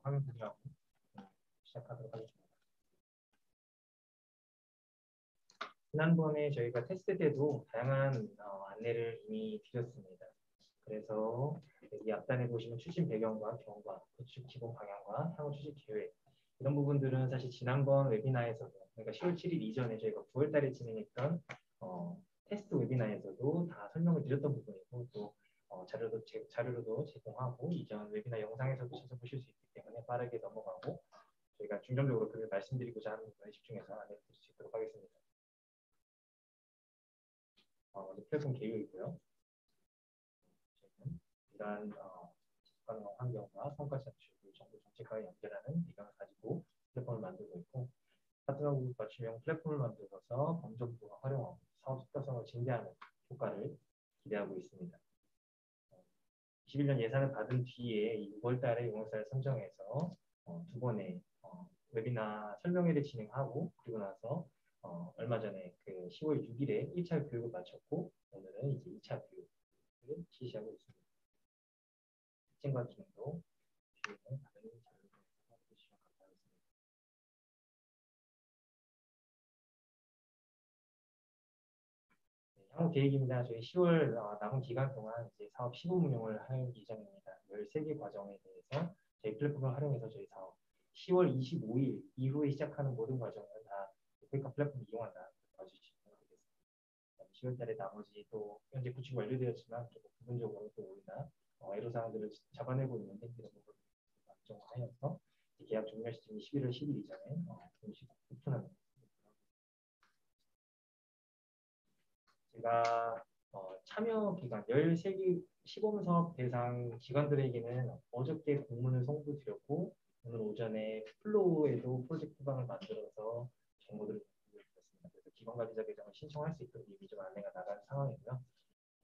화면 공유하고 시작하도록 하겠습니다. 지난번에 저희가 테스트 때도 다양한 안내를 이미 드렸습니다. 그래서 여기 앞단에 보시면 추진 배경과 경과, 구축 기본 방향과 향후 추진 계획 이런 부분들은 사실 지난번 웨비나에서도 그러니까 10월 7일 이전에 저희가 9월 달에 진행했던 테스트 웨비나에서도 다 설명을 드렸던 부분이고 또 자료로도 제공하고 이전 웨비나 영상에서도 찾아보실 수 있기 때문에 빠르게 넘어가고 저희가 중점적으로 그를 말씀드리고자 하는 부분에 집중해서 안내 드릴 수 있도록 하겠습니다. 먼저 플랫폼 개요이고요. 저희는 이러한 가능한 환경과 성과 창출을 정보 정책과의 연결하는 배경을 가지고 플랫폼을 만들고 있고 파트너국 맞춤형 플랫폼을 만들어서 범정부가 활용하고 사업 속도성을 증대하는 효과를 기대하고 있습니다. 21년 예산을 받은 뒤에 6월 달에 용역사를 선정해서 두 번의 웨비나 설명회를 진행하고 그리고 나서 얼마 전에 그 10월 6일에 1차 교육을 마쳤고 오늘은 이제 2차 교육을 실시하고 있습니다. 특징과 기능도 주요는 다른 자료를 보시면 감사하겠습니다. 네, 향후 계획입니다. 저희 10월 남은 기간 동안 이제 사업 시범 운영을 할 예정입니다. 13개 과정에 대해서 저희 플랫폼을 활용해서 저희 사업 10월 25일 이후에 시작하는 모든 과정은 다 페이커 플랫폼을 이용한다 봐주시면 되겠습니다. 10월 달에 나머지 또 현재 구축 완료되었지만 조금 부분적으로 또 오류나 애로사항들을 잡아내고 있는데 이런 부분을 안정화하여서 계약 종료 시점이 11월 10일 이전에 공식 오픈하는 제가 참여 기간 13개 시범사업 대상 기관들에게는 어저께 공문을 송부드렸고 오늘 오전에 플로우에도 프로젝트 방을 만들어서 정보들을 공유드렸습니다. 그래서 기관관리자 계정을 신청할 수 있도록 이미 좀 안내가 나간 상황이고요.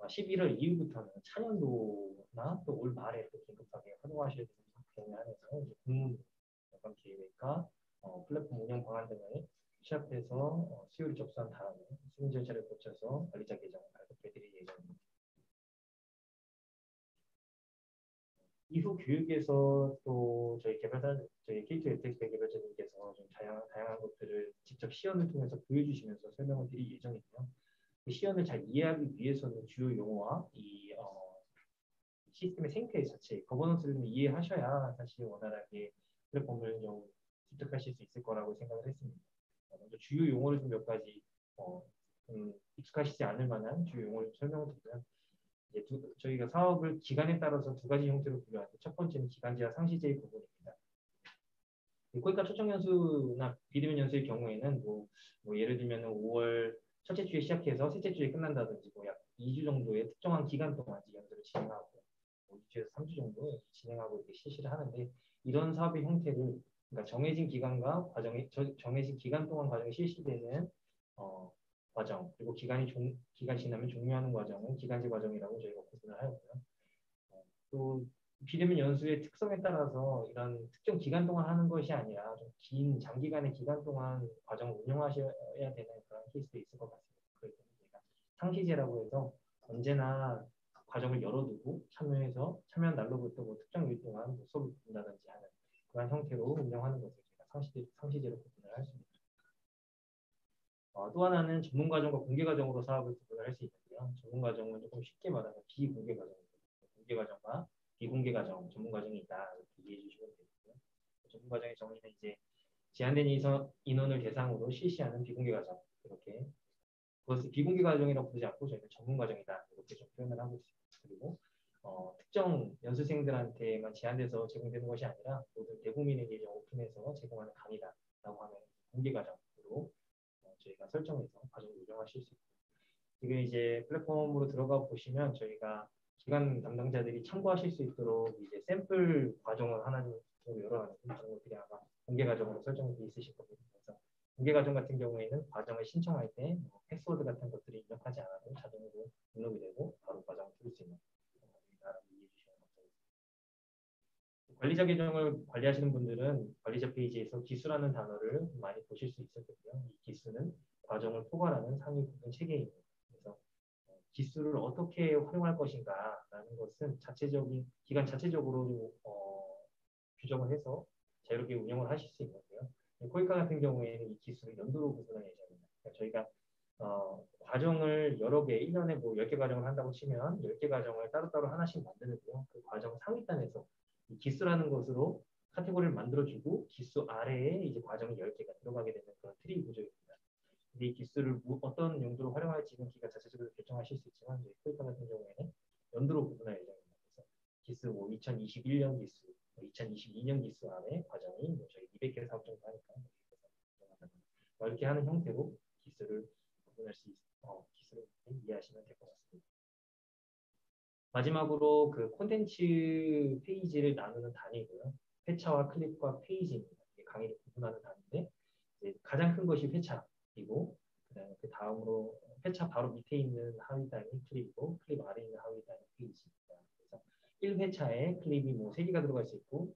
11월 이후부터는 차년도나 또 올 말에 또 긴급하게 활용하셔야 되는 상황에 한해서 이제 공문 연간 계획과 플랫폼 운영 방안 등을 취합해서 수요를 접수한 다음에 승인 절차를 거쳐서 관리자 계정을 발급해드릴 예정입니다. 이후 교육에서 또 저희 K2 에텍스 개발자님께서 좀 다양한 것들을 직접 시연을 통해서 보여주시면서 설명을 드릴 예정이고요. 그 시연을 잘 이해하기 위해서는 주요 용어와 이 시스템의 생태 자체, 거버넌스를 이해하셔야 사실 원활하게 플랫폼을 좀 습득하실 수 있을 거라고 생각을 했습니다. 먼저 주요 용어를 좀 몇 가지 익숙하시지 않을 만한 주요 용어를 설명을 드리면 이제 저희가 사업을 기간에 따라서 두 가지 형태로 분류하는데 첫 번째는 기간제와 상시제의 부분입니다. 고객과 초청 연수나 비대면 연수의 경우에는 뭐 예를 들면 5월 첫째 주에 시작해서 셋째 주에 끝난다든지 약 2주 정도의 특정한 기간 동안 연수를 진행하고 2주에서 3주 정도 진행하고 이렇게 실시를 하는데 이런 사업의 형태를 그러니까 정해진 기간과 정해진 기간 동안 과정이 실시되는 과정 그리고 기간 지나면 종료하는 과정은 기간제 과정이라고 저희가 구분을 하였고요. 또 비대면 연수의 특성에 따라서 이런 특정 기간 동안 하는 것이 아니라 좀 긴 장기간의 기간 동안 과정을 운영하셔야 되는 그런 케이스도 있을 것 같습니다. 그래서 저희가 상시제라고 해서 언제나 과정을 열어두고 참여한 날로부터 뭐 특정 일 동안 수업을 듣는다든지 하는 그런 형태로 운영하는 것을 저희가 상시제로 구분을 할 수 있습니다. 또 하나는 전문 과정과 공개 과정으로 사업을 구분을 할 수 있는데요. 전문 과정은 조금 쉽게 말하면 비공개 과정입니다. 공개 과정과 비공개 과정, 전문 과정이 있다 이렇게 이해해 주시면 되고요. 전문 과정의 정의는 이제 제한된 인원을 대상으로 실시하는 비공개 과정 이렇게 그것을 비공개 과정이라고 부르지 않고 저희는 전문 과정이다 이렇게 좀 표현을 하고 있습니다. 그리고 특정 연수생들한테만 제한돼서 제공되는 것이 아니라 모든 대국민에게 오픈해서 제공하는 강의다라고 하는 공개 과정으로 저희가 설정해서 과정을 운영하실 수 있고 지금 이제 플랫폼으로 들어가 보시면 저희가 기관 담당자들이 참고하실 수 있도록 이제 샘플 과정을 하나 정도 열어가는 그런 것들이 아마 공개 과정으로 설정이 되어 있으실 겁니다. 그래서 공개 과정 같은 경우에는 과정을 신청할 때 패스워드 같은 것들이 입력하지 않아도 자동으로 등록이 되고 바로 과정을 들을 수 있는 이해해 주시면 감사하겠습니다. 관리자 계정을 관리하시는 분들은 관리자 페이지에서 기수라는 단어를 많이 보실 수 있을 거고요. 이 기수는 과정을 포괄하는 상위 부분 체계입니다. 그래서 기수를 어떻게 활용할 것인가라는 것은 기간 자체적으로 규정을 해서 자유롭게 운영을 하실 수 있는데요. 코이카 같은 경우에는 이 기술을 연도로 구분할 예정입니다. 그러니까 저희가 과정을 여러 개, 1년에 뭐 10개 과정을 한다고 치면 10개 과정을 따로따로 하나씩 만드는데요. 그 과정 상위단에서 이 기수라는 것으로 카테고리를 만들어주고 기수 아래에 이제 과정이 10개가 들어가게 되는 그런 트리 구조입니다. 근데 이 기수를 어떤 용도로 활용할지는 기가 자체적으로 결정하실 수 있지만 코이카 같은 경우에는 연도로 구분할 예정입니다. 그래서 기수 뭐 2021년 기수, 2022년 기수 안에 과정이 뭐 저희 200개 사업 정도 하니까 이렇게 하는 형태로 기수를 구분할 수 기술을 이해하시면 될 것 같습니다. 마지막으로 그 콘텐츠 페이지를 나누는 단위고요. 회차와 클립과 페이지입니다. 강의를 구분하는 단위인데 가장 큰 것이 회차이고 그다음에 그 다음으로 회차 바로 밑에 있는 하위 단위 클립이고 클립 아래에 있는 하위 단위 페이지입니다. 그래서 1회차에 클립이 뭐 3개가 들어갈 수 있고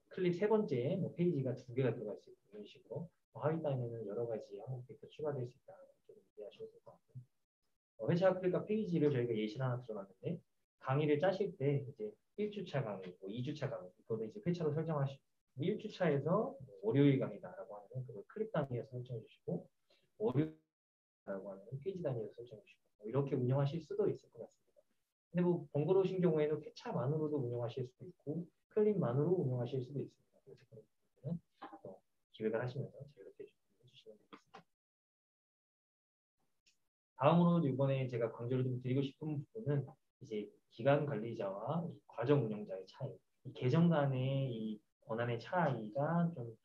클립 세 번째에 뭐 페이지가 2개가 들어갈 수 있고 이런 식으로 하위 단위는 여러 가지 항목들이 추가될 수 있다. 이렇게 이해하셔도 될 것 같고요. 회차 클립과 페이지를 저희가 예시를 하나 들어놨는데 강의를 짜실 때 이제 1주차 강의, 뭐 2주차 강의 이거를 이제 회차로 설정하시고 1주차에서 뭐 월요일 강의다라고 하면 그걸 클립 단위에서 설정해 주시고 월요일라고 하는 페이지 단위에서 설정해 주시고 이렇게 운영하실 수도 있을 것 같습니다. 근데 뭐 번거로우신 경우에는 회차만으로도 운영하실 수도 있고 클립만으로 운영하실 수도 있습니다. 그래서 그런 부분은 기획을 하시면서 이렇게 해주시면 되겠습니다. 다음으로 이번에 제가 강조를 좀 드리고 싶은 부분은 이제 기관 관리자와 이 과정 운영자의 차이, 이 계정 간의 이 권한의 차이가 좀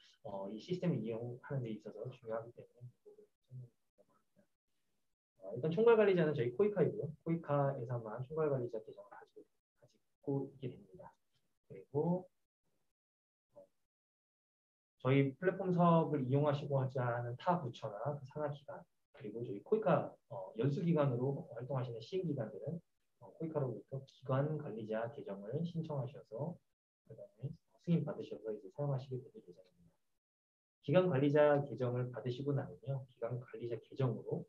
이 시스템을 이용하는 데 있어서 중요하기 때문에 일단 총괄 관리자는 저희 코이카이고요. 코이카에서만 총괄 관리자 계정을 가지고 있게 됩니다. 그리고 저희 플랫폼 사업을 이용하시고자 하는 타 부처나 그 산하 기관 그리고 저희 코이카 연수기관으로 활동하시는 시행기관들은 코이카로부터 기관 관리자 계정을 신청하셔서 그다음에 승인 받으셔서 이제 사용하시게 될 예정입니다. 기관 관리자 계정을 받으시고 나면요, 기관 관리자 계정으로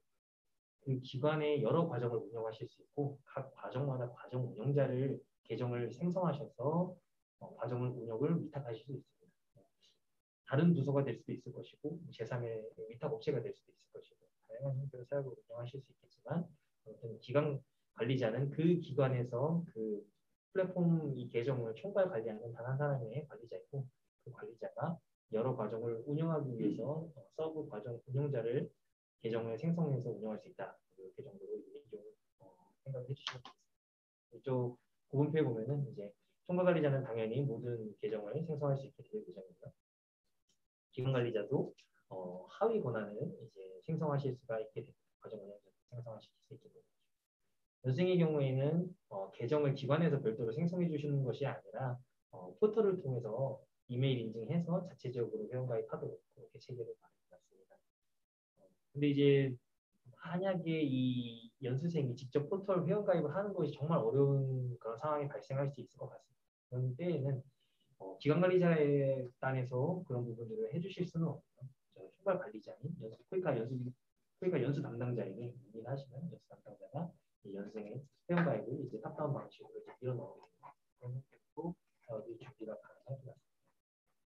그 기관의 여러 과정을 운영하실 수 있고 각 과정마다 과정 운영자를 계정을 생성하셔서 과정을 운영을 위탁하실 수 있습니다. 다른 부서가 될 수도 있을 것이고 제3의 위탁 업체가 될 수도 있을 것이고 다양한 형태로 사업을 운영하실 수 있겠지만 아무튼 기관 관리자는 그 기관에서 그 플랫폼 이 계정을 총괄 관리하는 단 한 사람의 관리자이고 그 관리자가 여러 과정을 운영하기 위해서 서브 과정 운영자를 계정을 생성해서 운영할 수 있다. 이렇게 정도로 생각을 해주시면 되겠습니다. 이쪽 구분표에 보면은 이제 총괄 관리자는 당연히 모든 계정을 생성할 수 있게 될 예정입니다. 기관 관리자도 하위 권한을 이제 생성하실 수가 있게 됩니다. 과정 운영자도 생성하실 수 있게 됩니다. 연수생의 경우에는 계정을 기관에서 별도로 생성해 주시는 것이 아니라 포털을 통해서 이메일 인증해서 자체적으로 회원가입하도록 그렇게 체계를 마련해놨습니다. 근데 이제 만약에 이 연수생이 직접 포털 회원가입을 하는 것이 정말 어려운 그런 상황이 발생할 수 있을 것 같습니다. 그런 때에는 기관관리자의 단에서 그런 부분들을 해주실 수는 없고요. 총괄 관리자인 코이카 연수 담당자에게 문의를 하시면 연수 담당자가 연수생의 회원가입을 이제 탑다운 방식으로 이제 밀어넣게 됩니다. 그리고 준비가 가능할 것 같습니다.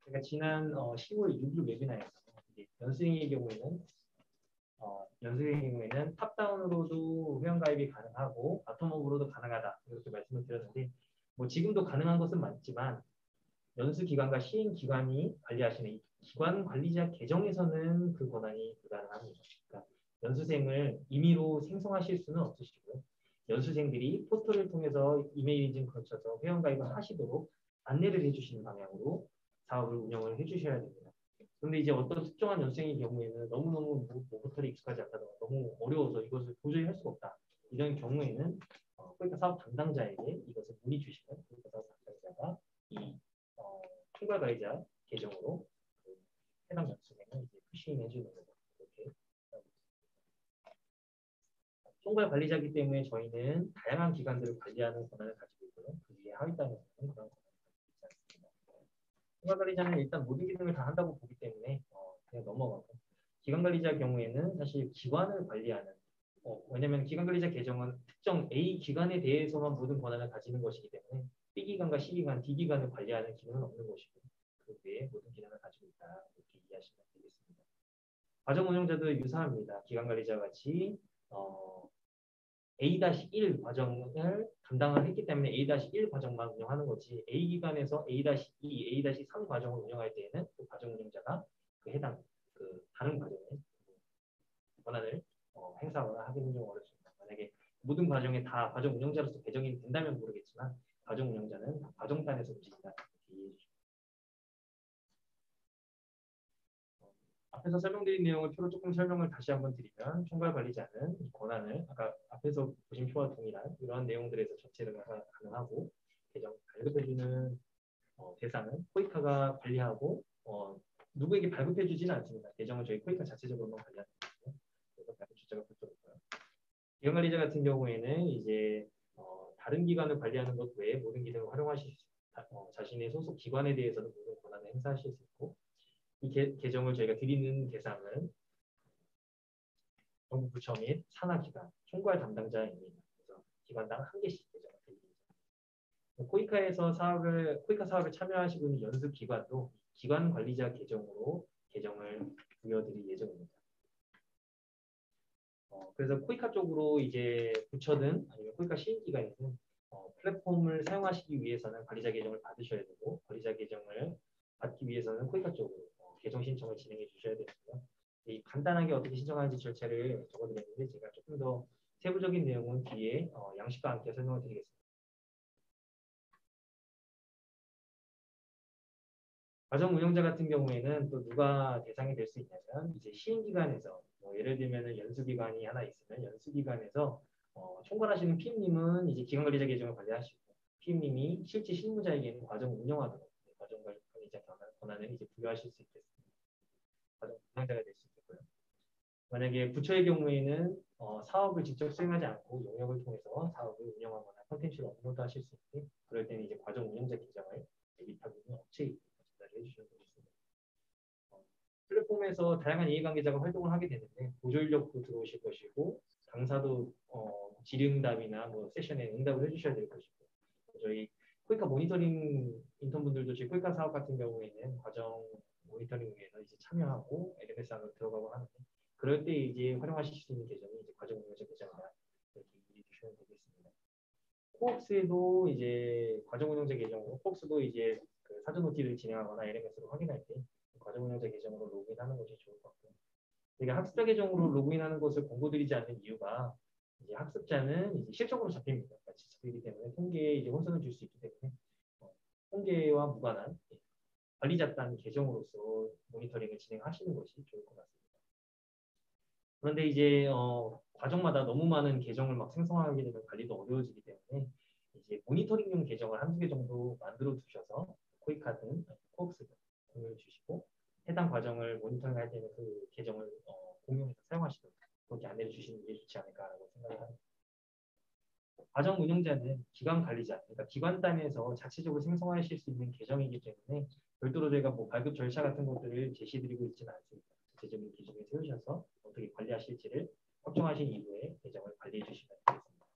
제가 지난 10월 6일 웨비나에서 연수생의 경우에는 탑다운으로도 회원가입이 가능하고 바텀업으로도 가능하다 이렇게 말씀을 드렸는데 뭐 지금도 가능한 것은 맞지만 연수기관과 시행기관이 관리하시는 이 기관 관리자 계정에서는 그 권한이 불가능합니다. 그러니까 연수생을 임의로 생성하실 수는 없으시고요. 연수생들이 포털을 통해서 이메일 인증 거쳐서 회원가입을 하시도록 안내를 해주시는 방향으로 사업을 운영을 해주셔야 됩니다. 그런데 이제 어떤 특정한 연수생의 경우에는 너무너무 포털에 익숙하지 않다거나 너무 어려워서 이것을 도저히 할 수가 없다. 이런 경우에는 코이카 사업 담당자에게 이것을 문의 주시면 코이카 사업 담당자가 이 총괄 관리자 계정으로 해당 연수생을 이제 푸싱해 주는 거죠. 이렇게 총괄 관리자이기 때문에 저희는 다양한 기관들을 관리하는 권한을 가지고 있고요. 그 위에 하위 단에서는 그런 권한을 가지고 있지 않습니다. 총괄 관리자는 일단 모든 기능을 다 한다고 보기 때문에 그냥 넘어가고 기관 관리자 경우에는 사실 기관을 관리하는 왜냐하면 기관 관리자 계정은 특정 A 기관에 대해서만 모든 권한을 가지는 것이기 때문에 B기관과 C기관, D기관을 관리하는 기능은 없는 것이고 그 외에 모든 기능을 가지고 있다. 이렇게 이해하시면 되겠습니다. 과정 운영자도 유사합니다. 기관 관리자와 같이 A-1 과정을 담당을 했기 때문에 A-1 과정만 운영하는 거지 A기관에서 A-2, A-3 과정을 운영할 때에는 그 과정 운영자가 그 해당 그 다른 과정에 권한을 행사하거나 하기는 좀 어렵습니다. 만약에 모든 과정에 다 과정 운영자로서 배정이 된다면 모르겠지만 과정 운영자는 과정단에서 움직인다. 이해해 주시면. 앞에서 설명드린 내용을 표로 조금 설명을 다시 한번 드리면 총괄 관리자는 권한을 아까 앞에서 보신 표와 동일한 이러한 내용들에서 전체를 가능하고 계정 발급해주는 대상은 코이카가 관리하고 누구에게 발급해주지는 않습니다. 계정은 저희 코이카 자체적으로만 관리하는 거고요. 그래서 발급 주자가 별도로 있고요. 기관 관리자 같은 경우에는 이제 다른 기관을 관리하는 것 외에 모든 기능을 활용하실 수 자신의 소속 기관에 대해서는 모든 권한을 행사하실 수 있고 이 계정을 저희가 드리는 대상은 정부 부처 및 산하기관, 총괄 담당자입니다. 그래서 기관당 한 개씩 계정을 드립니다. 코이카 사업에 참여하시고 있는 연수기관도 기관 관리자 계정으로 계정을 부여드릴 예정입니다. 그래서 코이카 쪽으로 이제 부처든 아니면 코이카 시행기관에는 플랫폼을 사용하시기 위해서는 관리자 계정을 받으셔야 되고 관리자 계정을 받기 위해서는 코이카 쪽으로 계정 신청을 진행해 주셔야 되고요. 간단하게 어떻게 신청하는지 절차를 적어드렸는데 제가 조금 더 세부적인 내용은 뒤에 양식과 함께 설명을 드리겠습니다. 과정 운영자 같은 경우에는 또 누가 대상이 될 수 있냐면 이제 시행기관에서 예를 들면 연수기관이 하나 있으면 연수기관에서 총괄하시는 PM님은 이제 기관관리자 계정을 관리하시고 PM님이 실제 실무자에게는 과정 운영하도록 과정 관리자 권한을 이제 부여하실 수 있겠습니다. 과정 운영자가 될 수 있겠고요. 만약에 부처의 경우에는 사업을 직접 수행하지 않고 용역을 통해서 사업을 운영하거나 콘텐츠를 업로드하실 수 있는데 그럴 때는 이제 과정 운영자 계정을 대입하고 있는 업체에 전달해 주시면 되겠습니다. 플랫폼에서 다양한 이해관계자가 활동을 하게 되는데 보조인력도 들어오실 것이고 강사도 질의응답이나 뭐 세션에 응답을 해주셔야 될 것이고 저희 코이카 모니터링 인턴분들도 저희 코이카 사업 같은 경우에는 과정 모니터링에서 이제 참여하고 LMS 안으로 들어가고 하는데 그럴 때 이제 활용하실 수 있는 계정이 이제 과정 운영자 계정이다 이렇게 이해해 주시면 되겠습니다. 코옥스에도 이제 과정 운영자 계정으로 코옥스도 이제 그 사전 OT를 진행하거나 LMS로 확인할 때 과정 운영자 계정으로 로그인하는 것이 좋을 것 같고요. 우리가 학습자 계정으로 로그인하는 것을 권고드리지 않는 이유가 이제 학습자는 이제 실적으로 잡힙니다. 같이 잡히기 때문에 통계에 이제 혼선을 줄 수 있기 때문에 통계와 무관한 관리자단 계정으로서 모니터링을 진행하시는 것이 좋을 것 같습니다. 그런데 이제 과정마다 너무 많은 계정을 막 생성하게 되면 관리도 어려워지기 때문에 이제 모니터링용 계정을 한두 개 정도 만들어 두셔서 코이카든 코옥스 등을 주시고 해당 과정을 모니터링할 때는 그 계정을 공용해서 사용하시도록 그렇게 안내를 주시는 게 좋지 않을까라고 생각을 합니다. 과정 운영자는 기관 관리자, 그러니까 기관단에서 자체적으로 생성하실 수 있는 계정이기 때문에 별도로 저희가 뭐 발급 절차 같은 것들을 제시드리고 있지는 않습니다. 구체적인 기준을 세우셔서 어떻게 관리하실지를 확정하신 이후에 계정을 관리해 주시면 되겠습니다.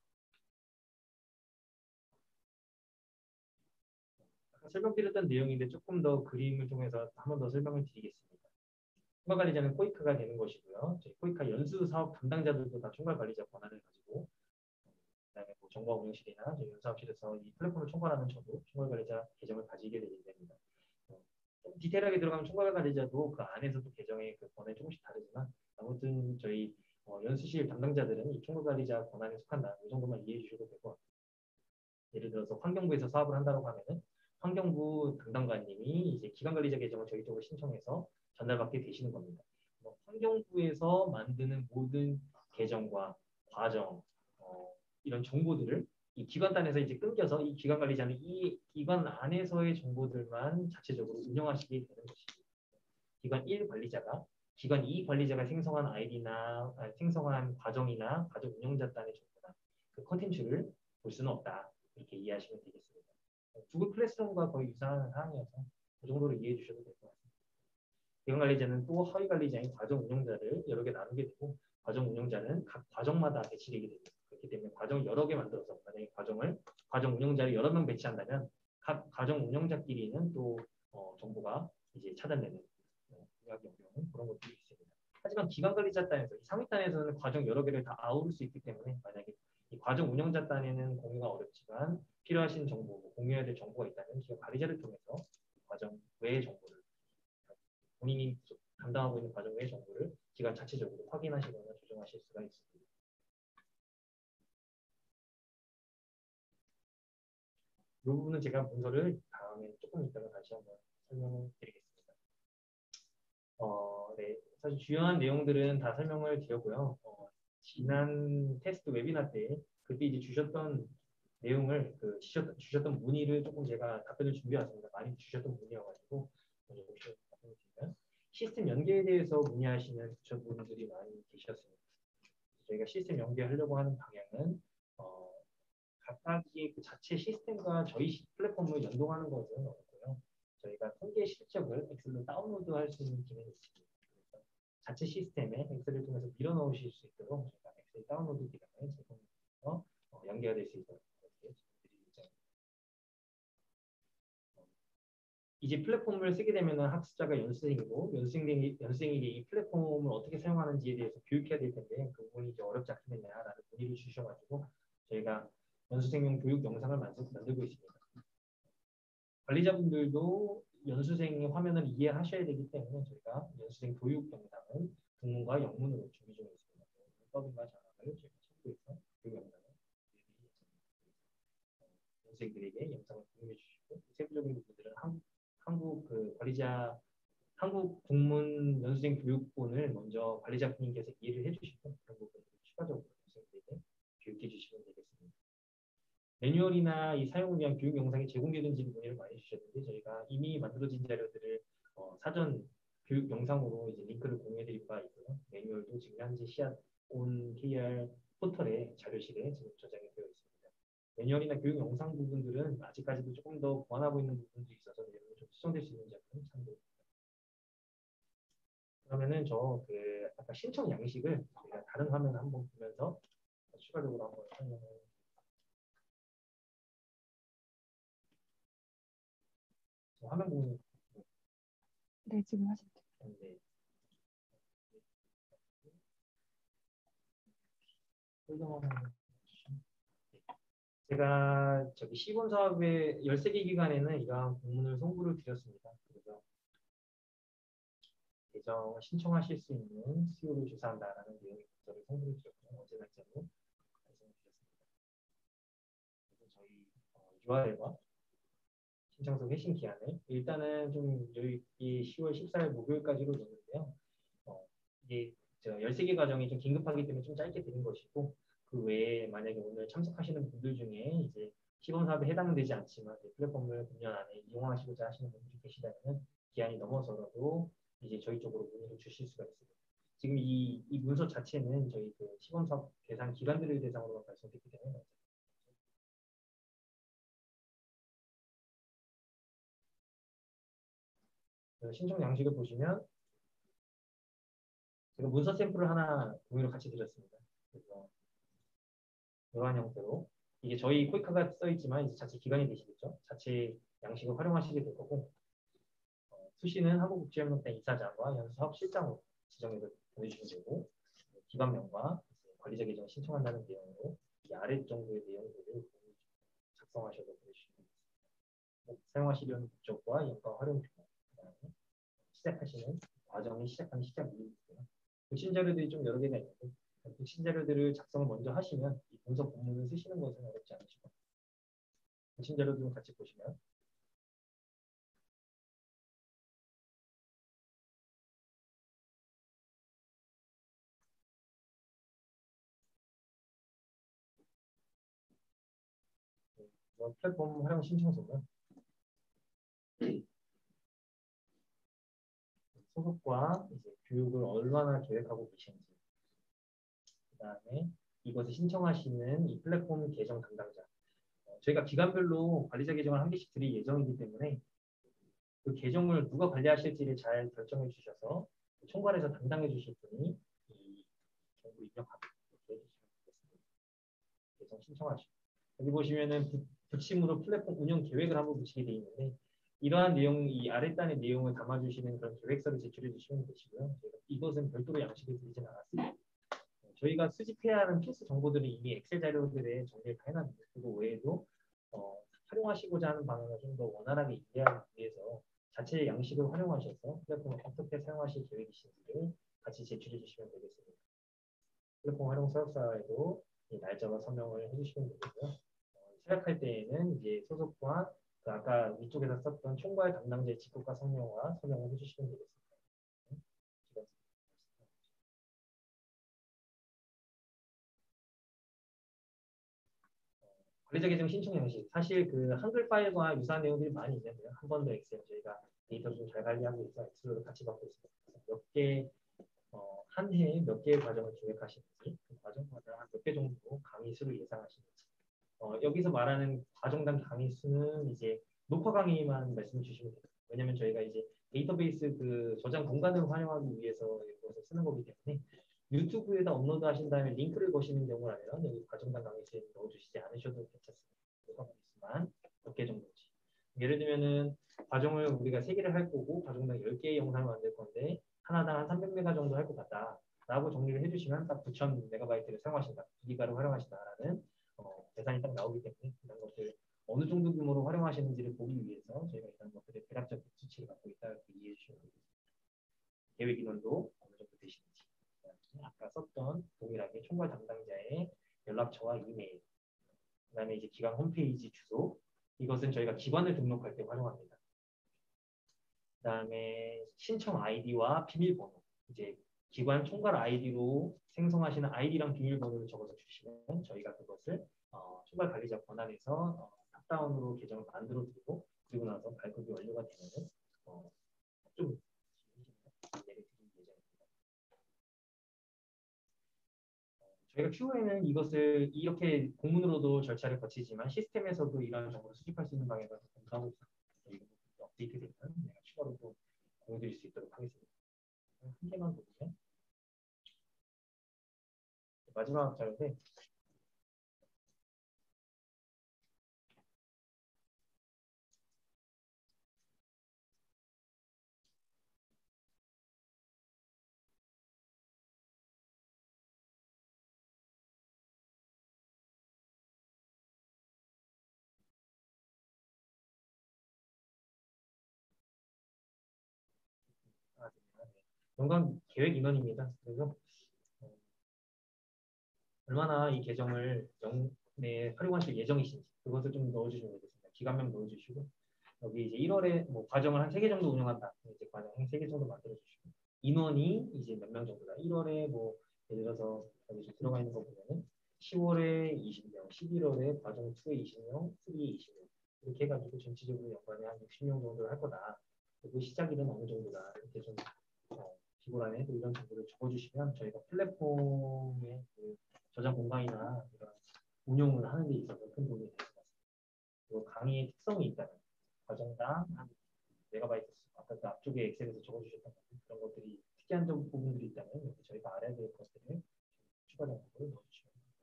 아까 설명드렸던 내용인데 조금 더 그림을 통해서 한 번 더 설명을 드리겠습니다. 총괄 관리자는 코이카가 되는 것이고요. 저희 코이카 연수 사업 담당자들도 다 총괄 관리자 권한을 가지고 그다음에 뭐 정보화 운영실이나 저희 연사업실에서 이 플랫폼을 총괄하는 저도 총괄 관리자 계정을 가지게 되게 됩니다. 디테일하게 들어가면 총괄 관리자도 그 안에서도 계정의 그 권한이 조금씩 다르지만 아무튼 저희 연수실 담당자들은 이 총괄 관리자 권한에 속한다. 이 정도만 이해해 주셔도 될 것 같아요. 예를 들어서 환경부에서 사업을 한다고 하면은 환경부 담당관님이 이제 기관관리자 계정을 저희 쪽으로 신청해서 전달받게 되시는 겁니다. 환경부에서 만드는 모든 계정과 과정, 이런 정보들을 이 기관단에서 이제 끊겨서 이 기관관리자는 이 기관 안에서의 정보들만 자체적으로 운영하시게 되는 것입니다. 기관 1 관리자가 기관 2 관리자가 생성한 아이디나 생성한 과정이나 과정 운영자단의 정보나 그 컨텐츠를 볼 수는 없다. 이렇게 이해하시면 되겠습니다. 구글 클래스룸과 거의 유사한 사항이어서 그 정도로 이해해 주셔도 될 것 같습니다. 기관 관리자는 또 하위 관리자인 과정 운영자를 여러 개 나누게 되고 과정 운영자는 각 과정마다 배치되게 됩니다. 그렇기 때문에 과정을 여러 개 만들어서 만약에 과정 운영자를 여러 명 배치한다면 각 과정 운영자끼리는 또 정보가 이제 차단되는 요약이 어려운 그런 것들이 있습니다. 하지만 기관 관리자 단에서 상위단에서는 과정 여러 개를 다 아우를 수 있기 때문에 만약에 이 과정 운영자 단에는 공유가 어렵지만 필요하신 정보, 공유해야 될 정보가 있다면 기관 관리자를 통해서 과정 외의 정보를 본인이 담당하고 있는 과정 외의 정보를 기관 자체적으로 확인하시거나 조정하실 수가 있습니다. 이 부분은 제가 문서를 다음에 조금 이따가 다시 한번 설명을 드리겠습니다. 네, 사실 주요한 내용들은 다 설명을 드렸고요. 지난 테스트 웨비나 때 그때 이제 주셨던 내용을 주셨던 문의를 조금 제가 답변을 준비해왔습니다. 많이 주셨던 문의여가지고 먼저 답변을 드리면 시스템 연계에 대해서 문의하시는 분들이 많이 계셨습니다. 저희가 시스템 연계하려고 하는 방향은 각각의 그 자체 시스템과 저희 플랫폼을 연동하는 것은 없고요. 저희가 통계 실적을 엑셀로 다운로드할 수 있는 기능이 있습니다. 그래서 자체 시스템에 엑셀을 통해서 밀어 넣으실 수 있도록 저희가 엑셀 다운로드 기능을 제공해서 연계가 될 수 있도록 이렇게 드릴 예정입니다. 이제 플랫폼을 쓰게 되면 학습자가 연수생이고 연수생에게 이 플랫폼을 어떻게 사용하는지에 대해서 교육해야 될 텐데 그 부분이 이제 어렵지 않겠느냐라는 문의를 주셔가지고 저희가 연수생용 교육 영상을 만들고 있습니다. 관리자분들도 연수생의 화면을 이해하셔야 되기 때문에 저희가 연수생 교육 영상을 국문과 영문으로 준비 중에 있습니다. 문법인과 자막을 저희가 참고해서 교육 영상을 연수생들에게 영상을 공유해 주시고 세부적인 부분들은 한국 한국 국문 연수생 교육본을 먼저 관리자분께서 이해를 해주시고 그런 부분을 추가적으로 연수생들에게 교육해 주시면 되겠습니다. 매뉴얼이나 이 사용을 위한 교육 영상이 제공되는지 문의를 많이 주셨는데 저희가 이미 만들어진 자료들을 사전 교육 영상으로 이제 링크를 공유해드릴 바가 있고요. 매뉴얼도 지금 현재 씨앗 온 KR 포털에 자료실에 지금 저장이 되어 있습니다. 매뉴얼이나 교육 영상 부분들은 아직까지도 조금 더 보완하고 있는 부분도 있어서 내용이 좀 수정될 수 있는 점은 참고입니다. 그러면은 아까 신청 양식을 저희가 다른 화면 한번 보면서 추가적으로 한번 설명을 화면 공유. 네, 지금 하실 때. 네. 제가 시범 사업의 13개 기관에는 이러한 공문을 송부를 드렸습니다. 그래서 계정 신청하실 수 있는 수요를 조사한다라는 내용의 문서를 송부를 드렸고요. 어제 날짜로 말씀을 드렸습니다. 그래서 저희 URL과 신청서 회신 기한을 일단은 좀 여기 10월 14일 목요일까지로 놓는데요. 이게 13개 과정이 좀 긴급하기 때문에 좀 짧게 드린 것이고 그 외에 만약에 오늘 참석하시는 분들 중에 이제 시범 사업에 해당되지 않지만 플랫폼을 금년 안에 이용하시고자 하시는 분들이 계시다면 기한이 넘어서라도 이제 저희 쪽으로 문의를 주실 수가 있습니다. 지금 이 문서 자체는 저희 그 시범 사업 대상 기관들을 대상으로 발송됐기 때문에 신청 양식을 보시면 제가 문서 샘플을 하나 공유를 같이 드렸습니다. 그래서 이러한 형태로 이게 저희 코이카가 써 있지만 이제 자체 기관이 되시겠죠. 자체 양식을 활용하시게 될 거고 수시는 한국국제협력단 이사장과 연수사업실장으로 지정해서 보내주시면 되고 기관명과 관리자 계정을 신청한다는 내용으로 이 아래 정도의 내용들을 작성하셔서 보내주시면 되겠습니다. 사용하시려는 목적과 연가 활용 규모, 그다음에 시작하시는 과정이 시작하는 시작 이유고요. 핵심 자료들이 좀 여러 개가 있는데 핵심 자료들을 작성을 먼저 하시면 이 문서 본문을 쓰시는 것은 어렵지 않으실 겁니다. 핵심 자료들을 같이 보시면 플랫폼 활용 신청서는 소속과 이제 교육을 얼마나 계획하고 계신지, 그다음에 이것을 신청하시는 이 플랫폼 계정 담당자. 저희가 기관별로 관리자 계정을 한 개씩 드릴 예정이기 때문에 그 계정을 누가 관리하실지를 잘 결정해 주셔서 총괄해서 담당해 주실 분이 이 정보 입력하고 이렇게 해주시면 되겠습니다. 계정 신청하시고 여기 보시면은 붙임으로 플랫폼 운영 계획을 한번 붙이게 되어 있는데 이러한 내용, 이 아랫단의 내용을 담아주시는 그런 계획서를 제출해 주시면 되시고요. 이것은 별도로 양식을 드리진 않았습니다. 저희가 수집해야 하는 필수 정보들이 이미 엑셀 자료들에 정리를 다 해놨는데 그거 외에도 활용하시고자 하는 방향을 좀 더 원활하게 이해하기 위해서 자체의 양식을 활용하셔서 플랫폼을 어떻게 사용하실 계획이신지를 같이 제출해 주시면 되겠습니다. 플랫폼 활용 서약서에도 날짜와 서명을 해주시면 되고요. 시작할 때에는 이제 소속과 그 아까 위쪽에서 썼던 총괄 담당자의 직급과 성명과 서명을 해주시면 되겠습니다. 관리자 계정 신청 형식. 사실 그 한글 파일과 유사한 내용들이 많이 있는데요. 한 번 더 엑셀 저희가 데이터를 좀 잘 관리하고 있어 엑셀로 같이 받고 있습니다. 몇 개, 한 해에 몇 개의 과정을 기획하시는지, 그 과정마다 한 몇 개 정도 강의 수를 예상하시는지. 여기서 말하는 과정당 강의 수는 이제 녹화 강의만 말씀해 주시면 됩니다. 왜냐면 저희가 이제 데이터베이스 그 저장 공간을 활용하기 위해서 이것을 쓰는 거기 때문에 유튜브에다 업로드 하신 다음에 링크를 거시는 경우라면 여기 과정당 강의수에 넣어주시지 않으셔도 괜찮습니다. 녹화 강의수만 몇 개 정도지. 예를 들면은 과정을 우리가 3개를 할 거고 과정당 10개의 영상을 만들 건데 하나당 한 300메가 정도 할 것 같다. 라고 정리를 해주시면 딱 9,000메가바이트를 사용하신다. 2기가를 활용하신다라는 계산이 딱 나오기 때문에 이런 것들 어느 정도 규모로 활용하시는지를 보기 위해서 저희가 이런 것들의 대략적 수치를 갖고 있다고 이해해 주시면 되겠습니다. 계획 인원도 어느 정도 되시는지, 아까 썼던 동일하게 총괄 담당자의 연락처와 이메일, 그다음에 이제 기관 홈페이지 주소, 이것은 저희가 기관을 등록할 때 활용합니다. 그다음에 신청 아이디와 비밀번호, 이제 기관 총괄 아이디로 생성하시는 아이디랑 비밀번호를 적어서 주시면 저희가 그것을 총괄 관리자 권한에서 탑다운으로 계정을 만들어 두고 그리고 나서 발급이 완료가 되면은 좀 예를 드릴 예정입니다. 저희가 추후에는 이것을 이렇게 공문으로도 절차를 거치지만 시스템에서도 이러한 정보를 수집할 수 있는 방향을 검토하고 있습니다. 업데이트되면 내가 추가로 또 공유드릴 수 있도록 하겠습니다. 한 개만 보면 마지막 자료인데 연간 계획 인원입니다. 그래서 얼마나 이 계정을 활용하실 예정이신지 그것을 좀 넣어주시면 되겠습니다. 기간명 넣어주시고 여기 이제 1월에 뭐 과정을 한 3개 정도 운영한다. 이제 과정 한 3개 정도 만들어주시고 인원이 이제 몇 명 정도다. 1월에 뭐 예를 들어서 여기 좀 들어가 있는 거 보면은 10월에 20명, 11월에 과정 2에 20명, 3에 20명 이렇게 해가지고 전체적으로 연간에 한 60명 정도를 할 거다. 그리고 시작일은 어느 정도다. 이렇게 좀 기본 안에 이런 정보를 적어주시면 저희가 플랫폼의 그 저장 공간이나 이런 운영을 하는 데 있어서 큰 도움이 될 것 같습니다. 그리고 강의의 특성이 있다면 과정당 한 메가바이트 수, 아까 그 앞쪽에 엑셀에서 적어주셨던 그런 것들이 특이한 부분들이 있다면 여기 저희가 알아야 될 것들을 추가 정보를 넣어주시면 됩니다.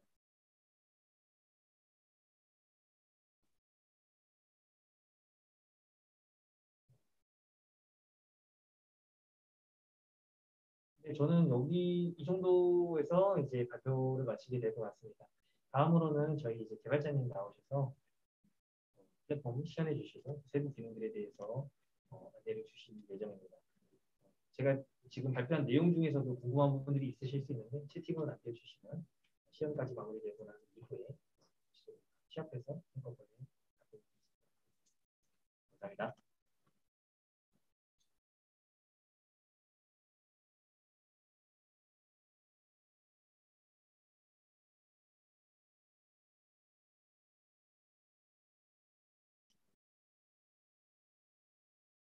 네, 저는 여기 이 정도에서 이제 발표를 마치게 될 것 같습니다. 다음으로는 저희 이제 개발자님 나오셔서 플랫폼 시연해 주시고 세부 기능들에 대해서 안내를 주실 예정입니다. 제가 지금 발표한 내용 중에서도 궁금한 부분들이 있으실 수 있는데 채팅으로 남겨주시면 시연까지 마무리되고 난 이후에 시합해서 한꺼번에 감사합니다.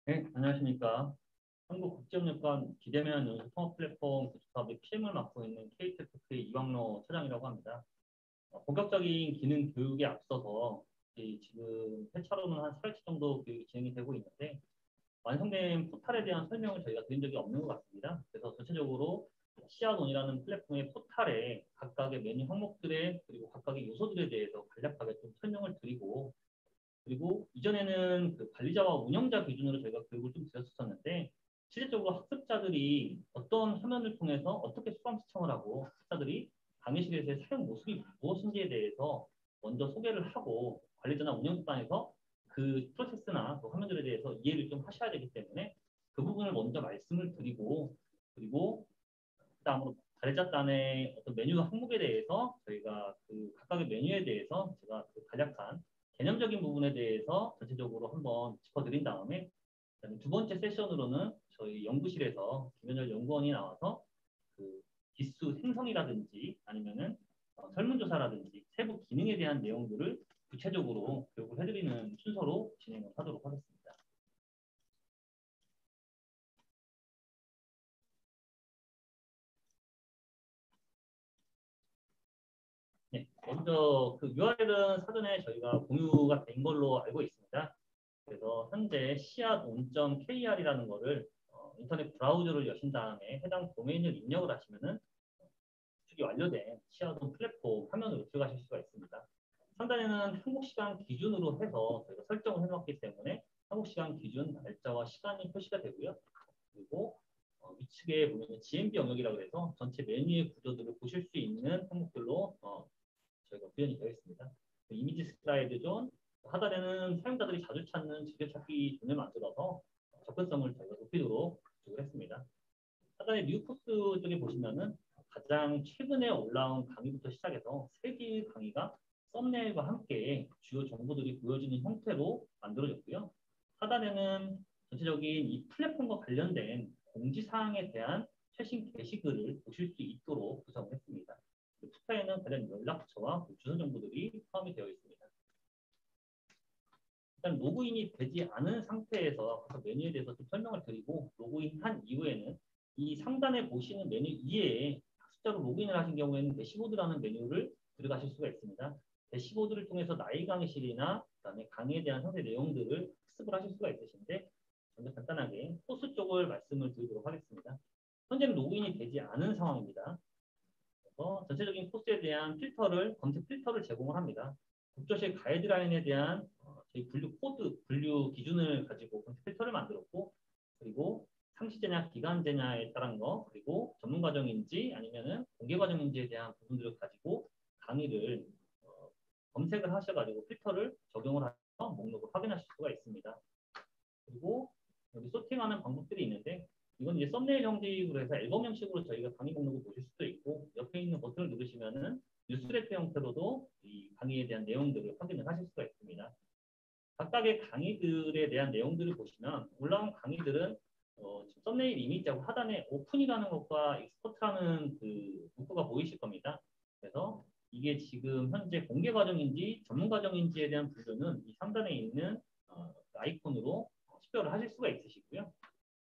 네, 안녕하십니까. 한국국제협력관 비대면 연수 통합 플랫폼 구축 사업의 PM을 맡고 있는 KTFK 이광로 차장이라고 합니다. 본격적인 기능 교육에 앞서서 지금 회차로는 한 4회차 정도 교육이 진행이 되고 있는데 완성된 포탈에 대한 설명을 저희가 드린 적이 없는 것 같습니다. 그래서 전체적으로 시아돈이라는 플랫폼의 포탈에 각각의 메뉴 항목들에 그리고 각각의 요소들에 대해서 간략하게 좀 설명을 드리고 그리고 이전에는 그 관리자와 운영자 기준으로 저희가 교육을 좀 드렸었는데 실질적으로 학습자들이 어떤 화면을 통해서 어떻게 수강 시청을 하고 학습자들이 강의실에서의 사용 모습이 무엇인지에 대해서 먼저 소개를 하고 관리자나 운영자단에서 그 프로세스나 그 화면들에 대해서 이해를 좀 하셔야 되기 때문에 그 부분을 먼저 말씀을 드리고 그리고 그다음으로 관리자단의 어떤 메뉴 항목에 대해서 저희가 그 각각의 메뉴에 대해서 제가 그 간략한 개념적인 부분에 대해서 전체적으로 한번 짚어드린 다음에 두 번째 세션으로는 저희 연구실에서 김현철 연구원이 나와서 그 기수 생성이라든지 아니면은 설문조사라든지 세부 기능에 대한 내용들을 구체적으로 교육을 해드리는 순서로 진행을 하도록 하겠습니다. 네, 먼저 그 URL은 사전에 저희가 공유가 된 걸로 알고 있습니다. 그래서 현재 siad.kr이라는 거를 인터넷 브라우저를 여신 다음에 해당 도메인을 입력을 하시면은 추측이 완료된 siad 플랫폼 화면으로 들어가실 수가 있습니다. 상단에는 한국 시간 기준으로 해서 저희가 설정을 해놓았기 때문에 한국 시간 기준 날짜와 시간이 표시가 되고요. 그리고 위측에 보면 GMB 영역이라고 해서 전체 메뉴의 구조들을 보실 수 있는 항목들로 저희가 구현이 되어 있습니다. 이미지 슬라이드 존, 하단에는 사용자들이 자주 찾는 즐겨찾기 존을 만들어서 접근성을 저희가 높이도록 구축을 했습니다. 하단에 뉴 코스 쪽에 보시면은 가장 최근에 올라온 강의부터 시작해서 3개의 강의가 썸네일과 함께 주요 정보들이 보여지는 형태로 만들어졌고요. 하단에는 전체적인 이 플랫폼과 관련된 공지사항에 대한 최신 게시글을 보실 수 있도록 구성을 했습니다. 푸타에는 관련 연락처와 주소 정보들이 포함이 되어 있습니다. 일단 로그인이 되지 않은 상태에서 메뉴에 대해서 좀 설명을 드리고 로그인한 이후에는 이 상단에 보시는 메뉴 이외에 학습자로 로그인을 하신 경우에는 대시보드라는 메뉴를 들어가실 수가 있습니다. 대시보드를 통해서 나의 강의실이나 그다음에 강의에 대한 상세 내용들을 학습을 하실 수가 있으신데 먼저 간단하게 코스 쪽을 말씀을 드리도록 하겠습니다. 현재는 로그인이 되지 않은 상황입니다. 전체적인 코스에 대한 필터를 검색 필터를 제공을 합니다. 국조실 가이드라인에 대한 저희 분류 코드, 분류 기준을 가지고 검색 필터를 만들었고 그리고 상시제냐, 기간제냐에 따른 거 그리고 전문 과정인지 아니면은 공개 과정인지에 대한 부분들을 가지고 강의를 검색을 하셔가지고 필터를 적용을 해서 목록을 확인하실 수가 있습니다. 그리고 여기 소팅하는 방법들이 있는데 이건 이제 썸네일 형식으로 해서 앨범 형식으로 저희가 강의 목록을 보실 수도 있고 옆에 있는 버튼을 누르시면은 뉴스레터 형태로도 이 강의에 대한 내용들을 확인을 하실 수가 있습니다. 각각의 강의들에 대한 내용들을 보시면 올라온 강의들은 썸네일 이미지하고 하단에 오픈이라는 것과 익스포트라는 그 문구가 보이실 겁니다. 그래서 이게 지금 현재 공개 과정인지 전문 과정인지에 대한 분류는 이 상단에 있는 아이콘으로 식별을 하실 수가 있으시고요.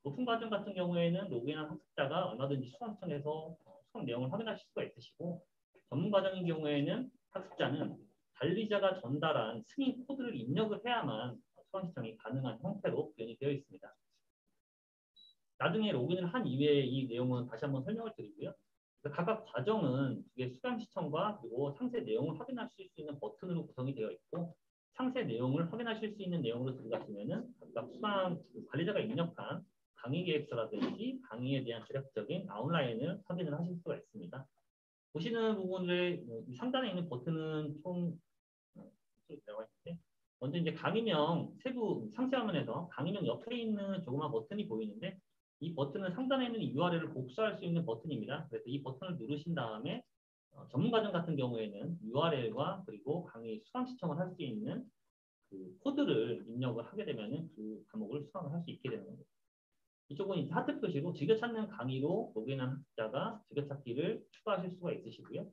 오픈 과정 같은 경우에는 로그인한 학습자가 얼마든지 수강 시청에서 수강 내용을 확인하실 수가 있으시고 전문 과정인 경우에는 학습자는 관리자가 전달한 승인 코드를 입력을 해야만 수강 시청이 가능한 형태로 구현이 되어 있습니다. 나중에 로그인을 한 이후에 이 내용은 다시 한번 설명을 드리고요. 각각 과정은 두 개 수강 시청과 그리고 상세 내용을 확인하실 수 있는 버튼으로 구성이 되어 있고 상세 내용을 확인하실 수 있는 내용으로 들어가시면은 각각 수강 관리자가 입력한 강의 계획서라든지 강의에 대한 대략적인 아웃라인을 확인을 하실 수가 있습니다. 보시는 부분을 상단에 있는 버튼은 총 들어가 있는데 먼저 이제 강의명 세부 상세 화면에서 강의명 옆에 있는 조그만 버튼이 보이는데 이 버튼은 상단에 있는 URL을 복사할 수 있는 버튼입니다. 그래서 이 버튼을 누르신 다음에 전문 과정 같은 경우에는 URL과 그리고 강의 수강 시청을 할 수 있는 그 코드를 입력을 하게 되면은 그 과목을 수강을 할 수 있게 되는 겁니다. 이쪽은 이제 하트 표시로 즐겨찾는 강의로 로그인한 학습자가 즐겨찾기를 추가하실 수가 있으시고요.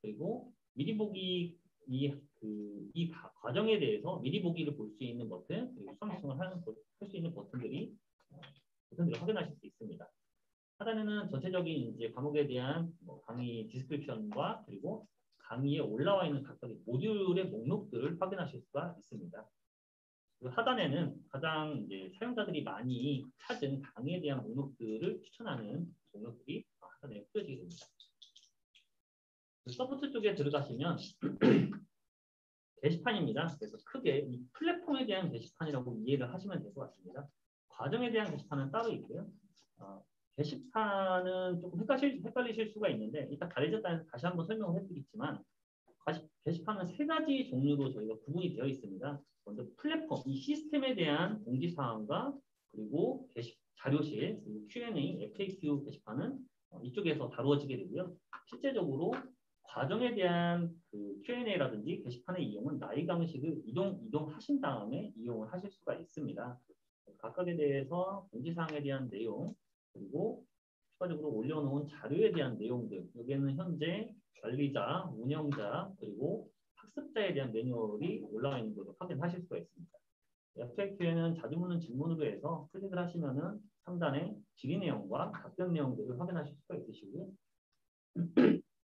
그리고 미리 보기 이 과정에 대해서 미리 보기를 볼 수 있는 버튼 그리고 수강 시청을 할 수 있는 버튼들을 확인하실 수 있습니다. 하단에는 전체적인 이제 과목에 대한 강의 디스크립션과 그리고 강의에 올라와 있는 각각의 모듈의 목록들을 확인하실 수가 있습니다. 그리고 하단에는 가장 이제 사용자들이 많이 찾은 강의에 대한 목록들을 추천하는 목록들이 하나의 뿌려지게 됩니다. 서포트 쪽에 들어가시면 게시판입니다. 그래서 크게 이 플랫폼에 대한 게시판이라고 이해를 하시면 될 것 같습니다. 과정에 대한 게시판은 따로 있고요. 게시판은 조금 헷갈리실 수가 있는데 이따 가려졌다 다시 한번 설명을 해드리겠지만 게시판은 세 가지 종류로 저희가 구분이 되어 있습니다. 먼저 플랫폼, 이 시스템에 대한 공지사항과 그리고 자료실, 그리고 Q&A, FAQ 게시판은 이쪽에서 다루어지게 되고요. 실제적으로 과정에 대한 그 Q&A라든지 게시판의 이용은 나이 강식을 이동하신 다음에 이용을 하실 수가 있습니다. 각각에 대해서 공지사항에 대한 내용, 그리고 추가적으로 올려놓은 자료에 대한 내용들, 여기에는 현재 관리자, 운영자, 그리고 학습자에 대한 매뉴얼이 올라와 있는 것을 확인하실 수가 있습니다. FAQ에는 자주 묻는 질문으로 해서 클릭을 하시면은 상단에 질의 내용과 답변 내용들을 확인하실 수가 있으시고요.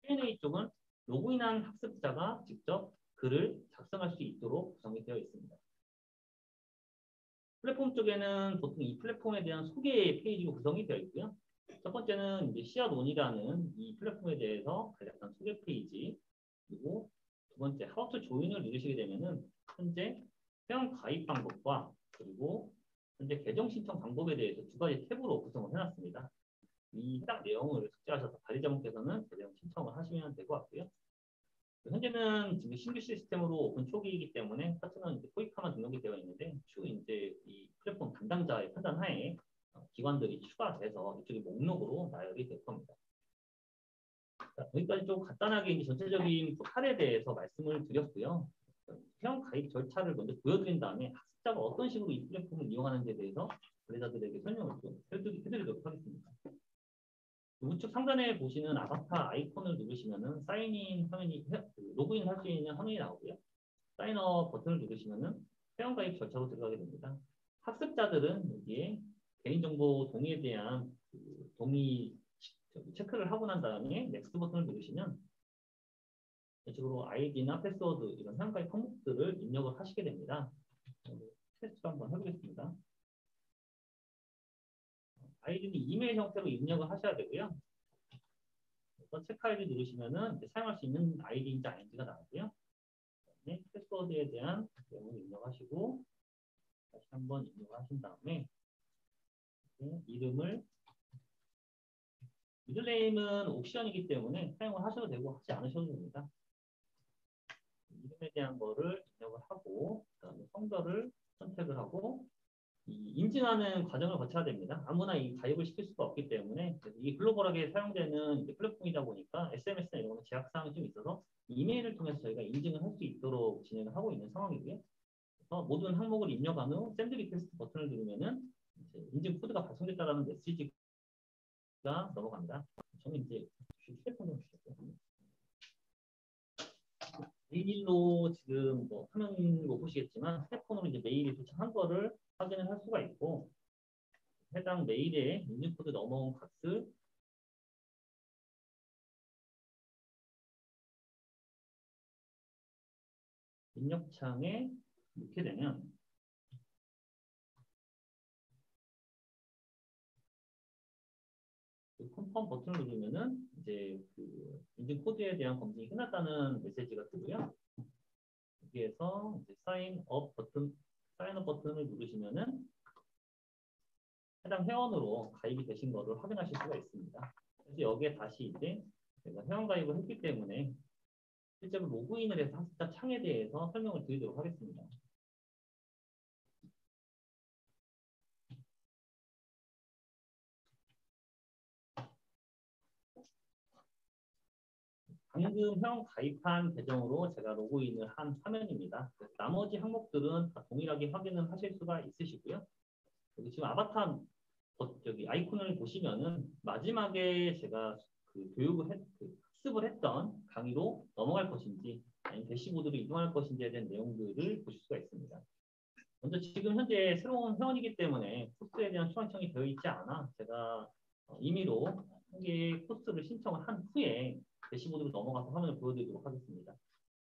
Q&A 쪽은 로그인한 학습자가 직접 글을 작성할 수 있도록 구성이 되어 있습니다. 플랫폼 쪽에는 보통 이 플랫폼에 대한 소개 페이지로 구성이 되어 있고요. 첫 번째는 이제 씨앗 온이라는 이 플랫폼에 대해서 간략한 소개 페이지, 그리고 두 번째 How to Join을 누르시게 되면은 현재 회원 가입 방법과 그리고 현재 계정 신청 방법에 대해서 두 가지 탭으로 구성을 해놨습니다. 이 딱 내용을 숙지하셔서 관리자분께서는 계정 신청을 하시면 될 것 같고요. 현재는 지금 신규 시스템으로 오픈 초기이기 때문에 파트너는 포이카만 등록이 되어 있는데 추후 이제 이 플랫폼 담당자의 판단하에 기관들이 추가돼서 이쪽에 목록으로 나열이 될 겁니다. 자, 여기까지 좀 간단하게 이제 전체적인 사례에 대해서 말씀을 드렸고요. 회원 가입 절차를 먼저 보여드린 다음에 학습자가 어떤 식으로 이 플랫폼을 이용하는지에 대해서 관리자들에게 설명을 좀 해드리도록 하겠습니다. 우측 상단에 보시는 아바타 아이콘을 누르시면은 사인인 화면이 로그인 할 수 있는 화면이 나오고요. 사인업 버튼을 누르시면은 회원 가입 절차로 들어가게 됩니다. 학습자들은 여기에 개인정보 동의에 대한 동의 체크를 하고 난 다음에 넥스트 버튼을 누르시면 이쪽으로 아이디나 패스워드 이런 회원 가입 항목들을 입력을 하시게 됩니다. 테스트 한번 해보겠습니다. 아이디는 이메일 형태로 입력을 하셔야 되고요. 그래서 체크 아이디 누르시면은 이제 사용할 수 있는 아이디인지 아닌지가 나오고요. 그다음에 패스워드에 대한 내용을 입력하시고 다시 한번 입력을 하신 다음에 이름을 유저네임은 옵션이기 때문에 사용을 하셔도 되고 하지 않으셔도 됩니다. 이름에 대한 거를 입력을 하고 그다음에 성별을 선택을 하고 인증하는 과정을 거쳐야 됩니다. 아무나 이 가입을 시킬 수가 없기 때문에 이게 글로벌하게 사용되는 이제 플랫폼이다 보니까 SMS나 이런 거는 제약사항이 좀 있어서 이메일을 통해서 저희가 인증을 할 수 있도록 진행을 하고 있는 상황이고요. 그래서 모든 항목을 입력한 후 샌드 리퀘스트 버튼을 누르면은 이제 인증 코드가 발송됐다라는 메시지가 넘어갑니다. 저는 이제 휴대폰 좀 주셨고요. 메일로 지금 뭐 화면으로 보시겠지만 휴대폰으로 이제 메일이 도착한 거를 확인을 할 수가 있고 해당 메일에 인증코드 넘어온 값을 입력창에 넣게 되면 그 컨펌 버튼을 누르면은 이제 그 인증코드에 대한 검증이 끝났다는 메시지가 뜨고요. 여기에서 이제 사인업 버튼을 누르시면은 해당 회원으로 가입이 되신 것을 확인하실 수가 있습니다. 그래서 여기에 다시 이제 제가 회원 가입을 했기 때문에 실제로 로그인을 해서 학습자 창에 대해서 설명을 드리도록 하겠습니다. 방금 회원 가입한 계정으로 제가 로그인을 한 화면입니다. 나머지 항목들은 다 동일하게 확인을 하실 수가 있으시고요. 여기 지금 아바타 아이콘을 보시면은 마지막에 제가 학습을 했던 강의로 넘어갈 것인지 아니면 대시보드로 이동할 것인지에 대한 내용들을 보실 수가 있습니다. 먼저 지금 현재 새로운 회원이기 때문에 코스에 대한 수강청이 되어 있지 않아 제가 임의로 한 개의 코스를 신청을 한 후에 대시보드로 넘어가서 화면을 보여드리도록 하겠습니다.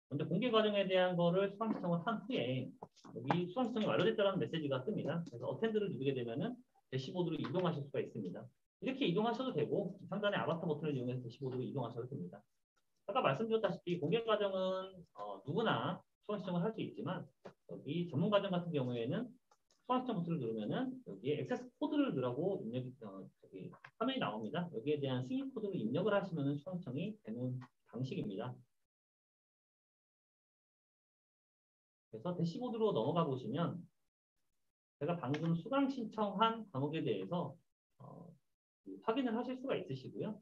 먼저 공개 과정에 대한 거를 수강 신청을 한 후에 여기 수강 신청이 완료됐다는 메시지가 뜹니다. 그래서 어텐드를 누르게 되면은 대시보드로 이동하실 수가 있습니다. 이렇게 이동하셔도 되고 상단의 아바타 버튼을 이용해서 대시보드로 이동하셔도 됩니다. 아까 말씀드렸다시피 공개 과정은 누구나 수강 신청을 할 수 있지만 여기 전문 과정 같은 경우에는 수강 신청 버튼을 누르면은 여기에 액세스 코드를 넣으라고 저기 화면이 나옵니다. 여기에 대한 승인 코드를 입력을 하시면은 수강 신청이 되는 방식입니다. 그래서 대시보드로 넘어가 보시면 제가 방금 수강 신청한 과목에 대해서 확인을 하실 수가 있으시고요.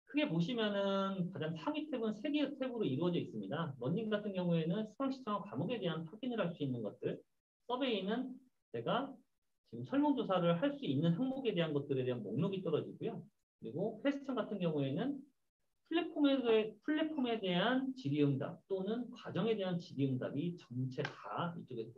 크게 보시면은 가장 상위 탭은 3개의 탭으로 이루어져 있습니다. 러닝 같은 경우에는 수강 신청 과목에 대한 확인을 할 수 있는 것들, 서베이는 제가 지금 설문조사를 할 수 있는 항목에 대한 것들에 대한 목록이 떨어지고요. 그리고 퀘스천 같은 경우에는 플랫폼에 대한 질의응답 또는 과정에 대한 질의응답이 전체 다 이쪽에서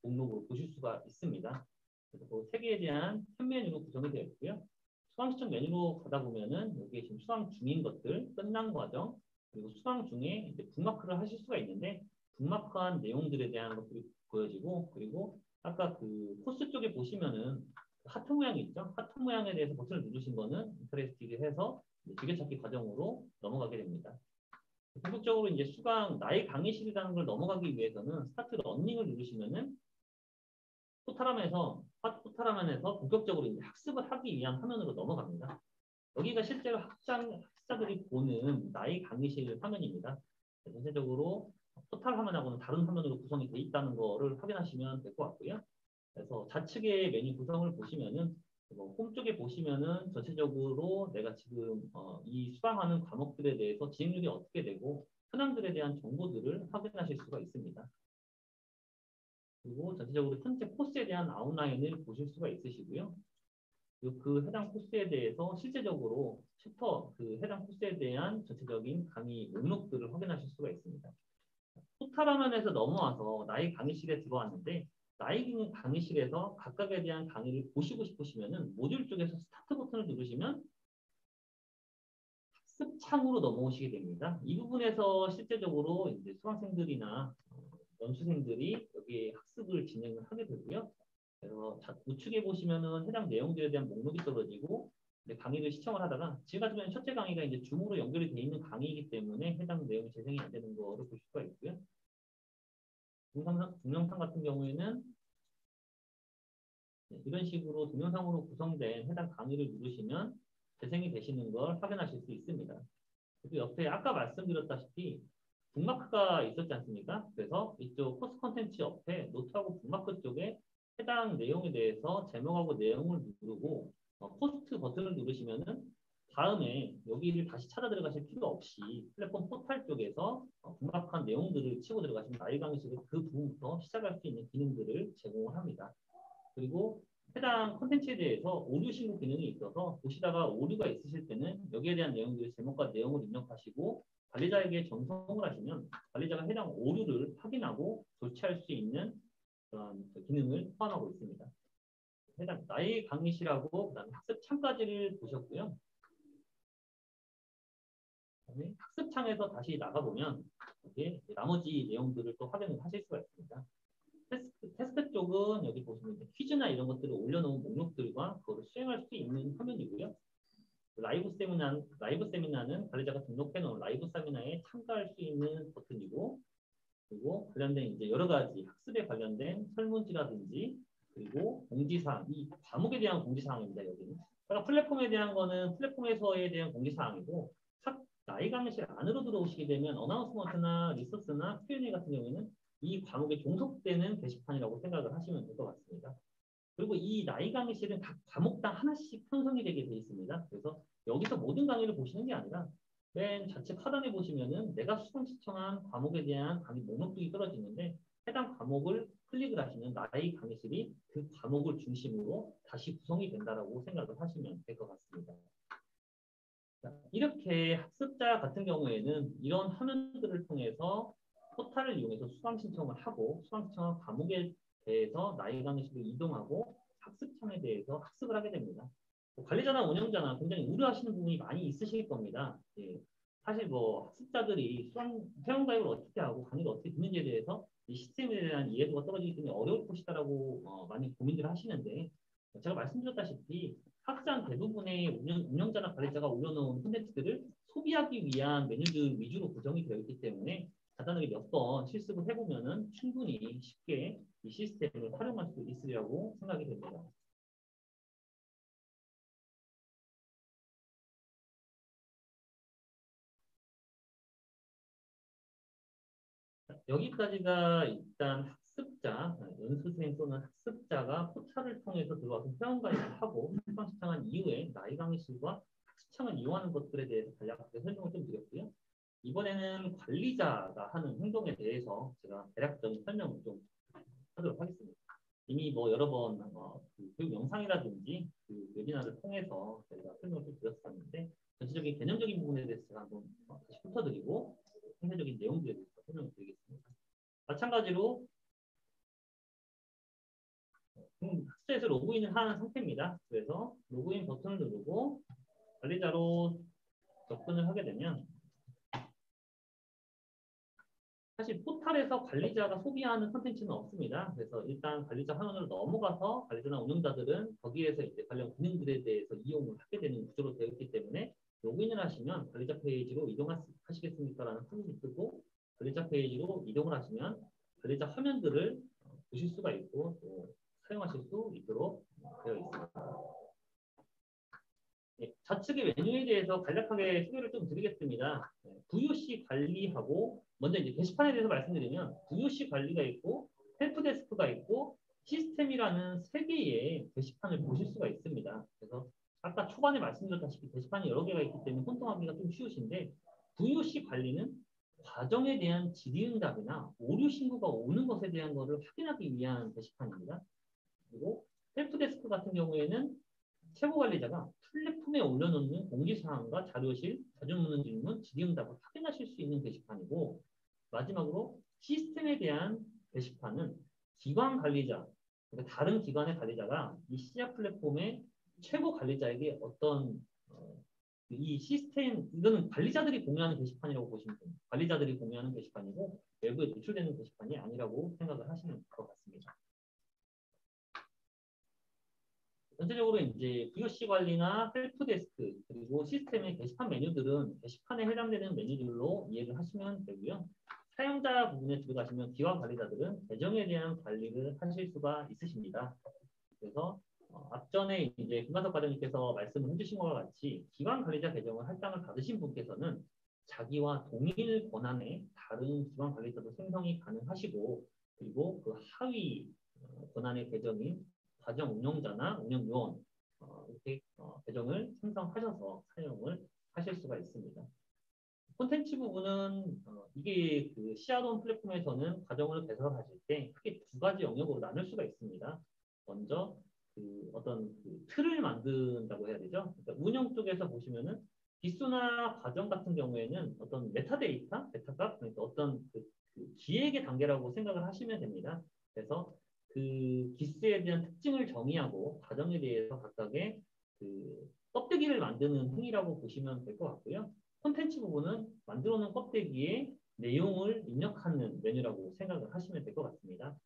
목록으로 보실 수가 있습니다. 그래서 그 3개에 대한 탭 메뉴로 구성이 되어 있고요. 수강 신청 메뉴로 가다 보면은 여기에 지금 수강 중인 것들, 끝난 과정, 그리고 수강 중에 이제 북마크를 하실 수가 있는데 북마크한 내용들에 대한 것들이 보여지고 그리고 아까 그 코스 쪽에 보시면은 하트 모양이 있죠. 하트 모양에 대해서 버튼을 누르신 거는 인터레스티드 해서 즐겨찾기 과정으로 넘어가게 됩니다. 본격적으로 이제 수강 나의 강의실이라는 걸 넘어가기 위해서는 스타트 러닝을 누르시면은 포탈화면에서 본격적으로 이제 학습을 하기 위한 화면으로 넘어갑니다. 여기가 실제로 학자들이 보는 나의 강의실 화면입니다. 전체적으로 포탈 화면하고는 다른 화면으로 구성이 되어 있다는 거를 확인하시면 될 것 같고요. 그래서 좌측의 메뉴 구성을 보시면은 홈 쪽에 보시면은 전체적으로 내가 지금 이 수강하는 과목들에 대해서 진행률이 어떻게 되고 현황들에 대한 정보들을 확인하실 수가 있습니다. 그리고 전체적으로 현재 코스에 대한 아웃라인을 보실 수가 있으시고요. 그리고 그 해당 코스에 대해서 실제적으로 챕터 그 해당 코스에 대한 전체적인 강의 목록들을 확인하실 수가 있습니다. 포탈 화면에서 넘어와서 나의 강의실에 들어왔는데 나의 강의실에서 각각에 대한 강의를 보시고 싶으시면은 모듈 쪽에서 스타트 버튼을 누르시면 학습 창으로 넘어오시게 됩니다. 이 부분에서 실제적으로 이제 수강생들이나 연수생들이 여기에 학습을 진행을 하게 되고요. 그래서 우측에 보시면은 해당 내용들에 대한 목록이 떨어지고 강의를 시청을 하다가 지금 같은 경우는 첫째 강의가 이제 줌으로 연결이 되어 있는 강의이기 때문에 해당 내용이 재생이 안 되는 거를 볼 수가 있고요. 동영상 같은 경우에는 이런 식으로 동영상으로 구성된 해당 강의를 누르시면 재생이 되시는 걸 확인하실 수 있습니다. 그리고 옆에 아까 말씀드렸다시피 북마크가 있었지 않습니까? 그래서 이쪽 코스 컨텐츠 옆에 노트하고 북마크 쪽에 해당 내용에 대해서 제목하고 내용을 누르고 포스트 버튼을 누르시면은 다음에 여기를 다시 찾아 들어가실 필요 없이 플랫폼 포탈 쪽에서 북마크한 내용들을 치고 들어가시면 나의 강의실의 그 부분부터 시작할 수 있는 기능들을 제공을 합니다. 그리고 해당 콘텐츠에 대해서 오류 신고 기능이 있어서 보시다가 오류가 있으실 때는 여기에 대한 내용들을 제목과 내용을 입력하시고 관리자에게 전송을 하시면 관리자가 해당 오류를 확인하고 조치할 수 있는 그런 기능을 포함하고 있습니다. 해당 나의 강의실하고 그다음에 학습창까지를 보셨고요. 그다음에 학습창에서 다시 나가보면 이게 나머지 내용들을 또 확인을 하실 수가 있습니다. 테스트 쪽은 여기 보시면 퀴즈나 이런 것들을 올려놓은 목록들과 그거를 수행할 수 있는 화면이고요. 라이브 세미나는 관리자가 등록해놓은 라이브 세미나에 참가할 수 있는 버튼이고, 그리고 관련된 이제 여러 가지 학습에 관련된 설문지라든지, 그리고 공지사항, 이 과목에 대한 공지사항입니다, 여기는. 그러니까 플랫폼에 대한 거는 플랫폼에서에 대한 공지사항이고, 나의 강의실 안으로 들어오시게 되면 어나운스먼트나 리소스나 Q&A 같은 경우에는 이 과목에 종속되는 게시판이라고 생각을 하시면 될 것 같습니다. 그리고 이 나의 강의실은 각 과목당 하나씩 편성이 되게 되어 있습니다. 그래서 여기서 모든 강의를 보시는 게 아니라 맨 좌측 하단에 보시면은 내가 수강 신청한 과목에 대한 강의 목록들이 떨어지는데 해당 과목을 클릭을 하시면 나의 강의실이 그 과목을 중심으로 다시 구성이 된다라고 생각을 하시면 될 것 같습니다. 이렇게 학습자 같은 경우에는 이런 화면들을 통해서 포탈을 이용해서 수강 신청을 하고 수강 신청한 과목에 대해서 나의 강의실로 이동하고 학습창에 대해서 학습을 하게 됩니다. 관리자나 운영자나 굉장히 우려하시는 부분이 많이 있으실 겁니다. 예. 사실 뭐 학습자들이 회원가입을 어떻게 하고 강의를 어떻게 듣는지에 대해서 이 시스템에 대한 이해도가 떨어지기 때문에 어려울 것이다라고 많이 고민을 하시는데 제가 말씀드렸다시피 확장 대부분의 운영자나 관리자가 올려놓은 콘텐츠들을 소비하기 위한 메뉴들 위주로 구성이 되어 있기 때문에 간단하게 몇 번 실습을 해보면은 충분히 쉽게 이 시스템을 활용할 수 있으리라고 생각이 됩니다. 여기까지가 일단 학습자, 연수생 또는 학습자가 포탈을 통해서 들어와서 회원가입을 하고 학방 신청한 이후에 나이 강의실과 학습창을 이용하는 것들에 대해서 간략하게 설명을 좀 드렸고요. 이번에는 관리자가 하는 행동에 대해서 제가 대략적인 설명을 좀 하도록 하겠습니다. 이미 뭐 여러 번 그 교육 영상이라든지 그 웨비나를 통해서 저희가 설명을 좀 드렸었는데 전체적인 개념적인 부분에 대해서 제가 한번 다시 훑어드리고 상세적인 내용들에 대해서 설명을 드리겠습니다. 마찬가지로 학습에서 로그인을 한 상태입니다. 그래서 로그인 버튼을 누르고 관리자로 접근을 하게 되면 사실 포탈에서 관리자가 소비하는 컨텐츠는 없습니다. 그래서 일단 관리자 화면으로 넘어가서 관리자나 운영자들은 거기에서 이제 관련 기능들에 대해서 이용을 하게 되는 구조로 되어 있기 때문에 로그인을 하시면 관리자 페이지로 이동하시겠습니까? 라는 화면이 뜨고 관리자 페이지로 이동을 하시면 관리자 화면들을 보실 수가 있고 또 사용하실 수 있도록 되어 있습니다. 네, 좌측의 메뉴에 대해서 간략하게 소개를 좀 드리겠습니다. VOC 관리하고 먼저 이제 게시판에 대해서 말씀드리면 VOC 관리가 있고 헬프데스크가 있고 시스템이라는 세 개의 게시판을 보실 수가 있습니다. 그래서 아까 초반에 말씀드렸다시피 게시판이 여러 개가 있기 때문에 혼동하기가 좀 쉬우신데 VOC 관리는 과정에 대한 질의응답이나 오류 신고가 오는 것에 대한 것을 확인하기 위한 게시판입니다. 그리고 헬프데스크 같은 경우에는 최고 관리자가 플랫폼에 올려놓는 공지사항과 자료실, 자주 묻는 질문, 질의응답을 확인하실 수 있는 게시판이고 마지막으로 시스템에 대한 게시판은 기관 관리자, 그러니까 다른 기관의 관리자가 이 시작 플랫폼의 최고 관리자에게 어떤 이 시스템, 이거는 관리자들이 공유하는 게시판이라고 보시면 됩니다. 관리자들이 공유하는 게시판이고 외부에 노출되는 게시판이 아니라고 생각을 하시면 될 것 같습니다. 전체적으로 이제 VOC 관리나 헬프데스크 그리고 시스템의 게시판 메뉴들은 게시판에 해당되는 메뉴들로 이해를 하시면 되고요. 사용자 부분에 들어가시면 기관 관리자들은 계정에 대한 관리를 하실 수가 있으십니다. 그래서 앞전에 이제 김관석 과장님께서 말씀을 해주신 것과 같이 기관 관리자 계정을 할당을 받으신 분께서는 자기와 동일 권한의 다른 기관 관리자도 생성이 가능하시고 그리고 그 하위 권한의 계정인 과정 운영자나 운영요원 이렇게 계정을 생성하셔서 사용을 하실 수가 있습니다. 콘텐츠 부분은 이게 그 시아돈 플랫폼에서는 과정을 개설하실 때 크게 두 가지 영역으로 나눌 수가 있습니다. 먼저 그 어떤 그 틀을 만든다고 해야 되죠. 그러니까 운영 쪽에서 보시면은 기수나 과정 같은 경우에는 어떤 메타데이터, 메타값, 그러니까 어떤 그 기획의 단계라고 생각을 하시면 됩니다. 그래서 그 기수에 대한 특징을 정의하고 과정에 대해서 각각의 그 껍데기를 만드는 행위라고 보시면 될 것 같고요. 콘텐츠 부분은 만들어 놓은 껍데기에 내용을 입력하는 메뉴라고 생각을 하시면 될 것 같습니다.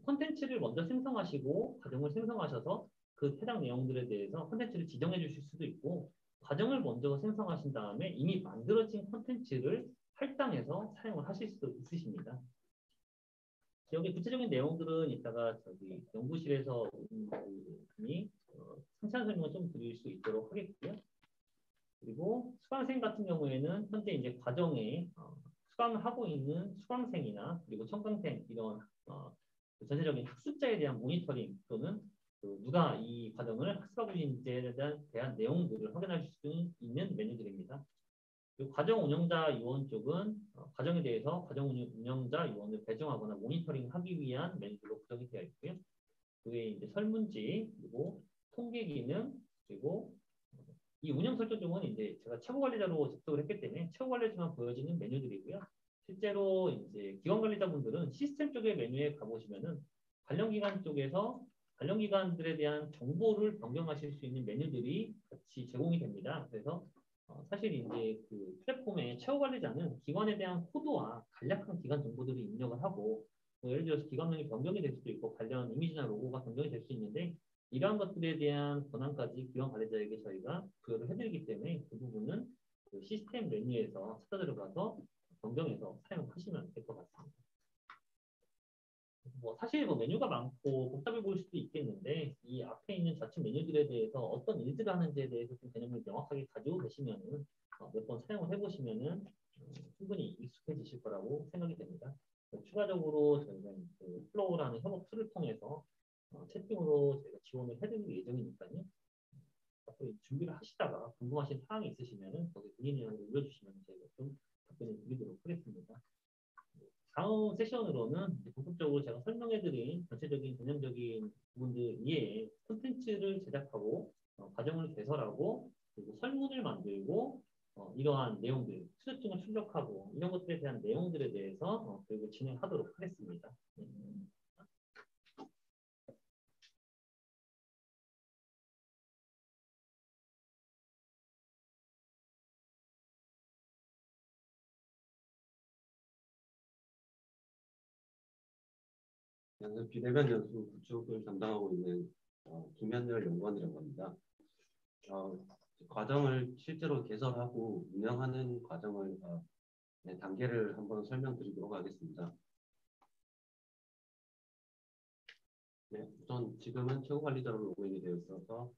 콘텐츠를 먼저 생성하시고 과정을 생성하셔서 그 해당 내용들에 대해서 콘텐츠를 지정해 주실 수도 있고 과정을 먼저 생성하신 다음에 이미 만들어진 콘텐츠를 할당해서 사용을 하실 수도 있으십니다. 여기 구체적인 내용들은 이따가 저기 연구실에서 분이 상세한 설명을 좀 드릴 수 있도록 하겠고요. 그리고 수강생 같은 경우에는 현재 이제 과정에 수강을 하고 있는 수강생이나 그리고 청강생 이런 그 전체적인 학습자에 대한 모니터링 또는 그 누가 이 과정을 학습하고 있는지에 대한 내용들을 확인할 수 있는 메뉴들입니다. 그리고 과정 운영자 요원 쪽은 과정에 대해서 과정 운영자 요원을 배정하거나 모니터링하기 위한 메뉴로 구성이 되어 있고요. 그에 이제 설문지 그리고 통계 기능 그리고 이 운영 설정 쪽은 이제 제가 최고 관리자로 접속을 했기 때문에 최고 관리자만 보여지는 메뉴들이고요. 실제로 이제 기관 관리자분들은 시스템 쪽의 메뉴에 가보시면은 관련 기관 쪽에서 관련 기관들에 대한 정보를 변경하실 수 있는 메뉴들이 같이 제공이 됩니다. 그래서 사실 이제 그 플랫폼의 최고 관리자는 기관에 대한 코드와 간략한 기관 정보들을 입력을 하고 뭐 예를 들어서 기관명이 변경이 될 수도 있고 관련 이미지나 로고가 변경이 될 수 있는데 이러한 것들에 대한 권한까지 기관 관리자에게 저희가 부여를 해드리기 때문에 그 부분은 그 시스템 메뉴에서 찾아 들어가서 변경해서 사용하시면 될 것 같습니다. 뭐 사실 뭐 메뉴가 많고 복잡해 보일 수도 있겠는데 이 앞에 있는 좌측 메뉴들에 대해서 어떤 일들을 하는지에 대해서 좀 개념을 명확하게 가지고 계시면은 몇 번 사용을 해보시면은 충분히 익숙해지실 거라고 생각이 됩니다. 추가적으로 저희는 그 플로우라는 협업 툴을 통해서 채팅으로 저희가 지원을 해드릴 예정이니까요. 앞으로 준비를 하시다가 궁금하신 사항이 있으시면은 거기 문의를 올려주시면 저희가 좀 답변을 드리도록 하겠습니다. 다음 세션으로는 본격적으로 제가 설명해드린 전체적인 개념적인 부분들 이외에 콘텐츠를 제작하고 과정을 개설하고 그리고 설문을 만들고 이러한 내용들, 수료증을 출력하고 이런 것들에 대한 내용들에 대해서 교육을 진행하도록 하겠습니다. 저는 비대면 연수 구축을 담당하고 있는 김현열 연구원이라고 합니다. 과정을 실제로 개설하고 운영하는 과정을 네, 단계를 한번 설명드리도록 하겠습니다. 네, 우선 지금은 최고 관리자로 로그인이 되어 있어서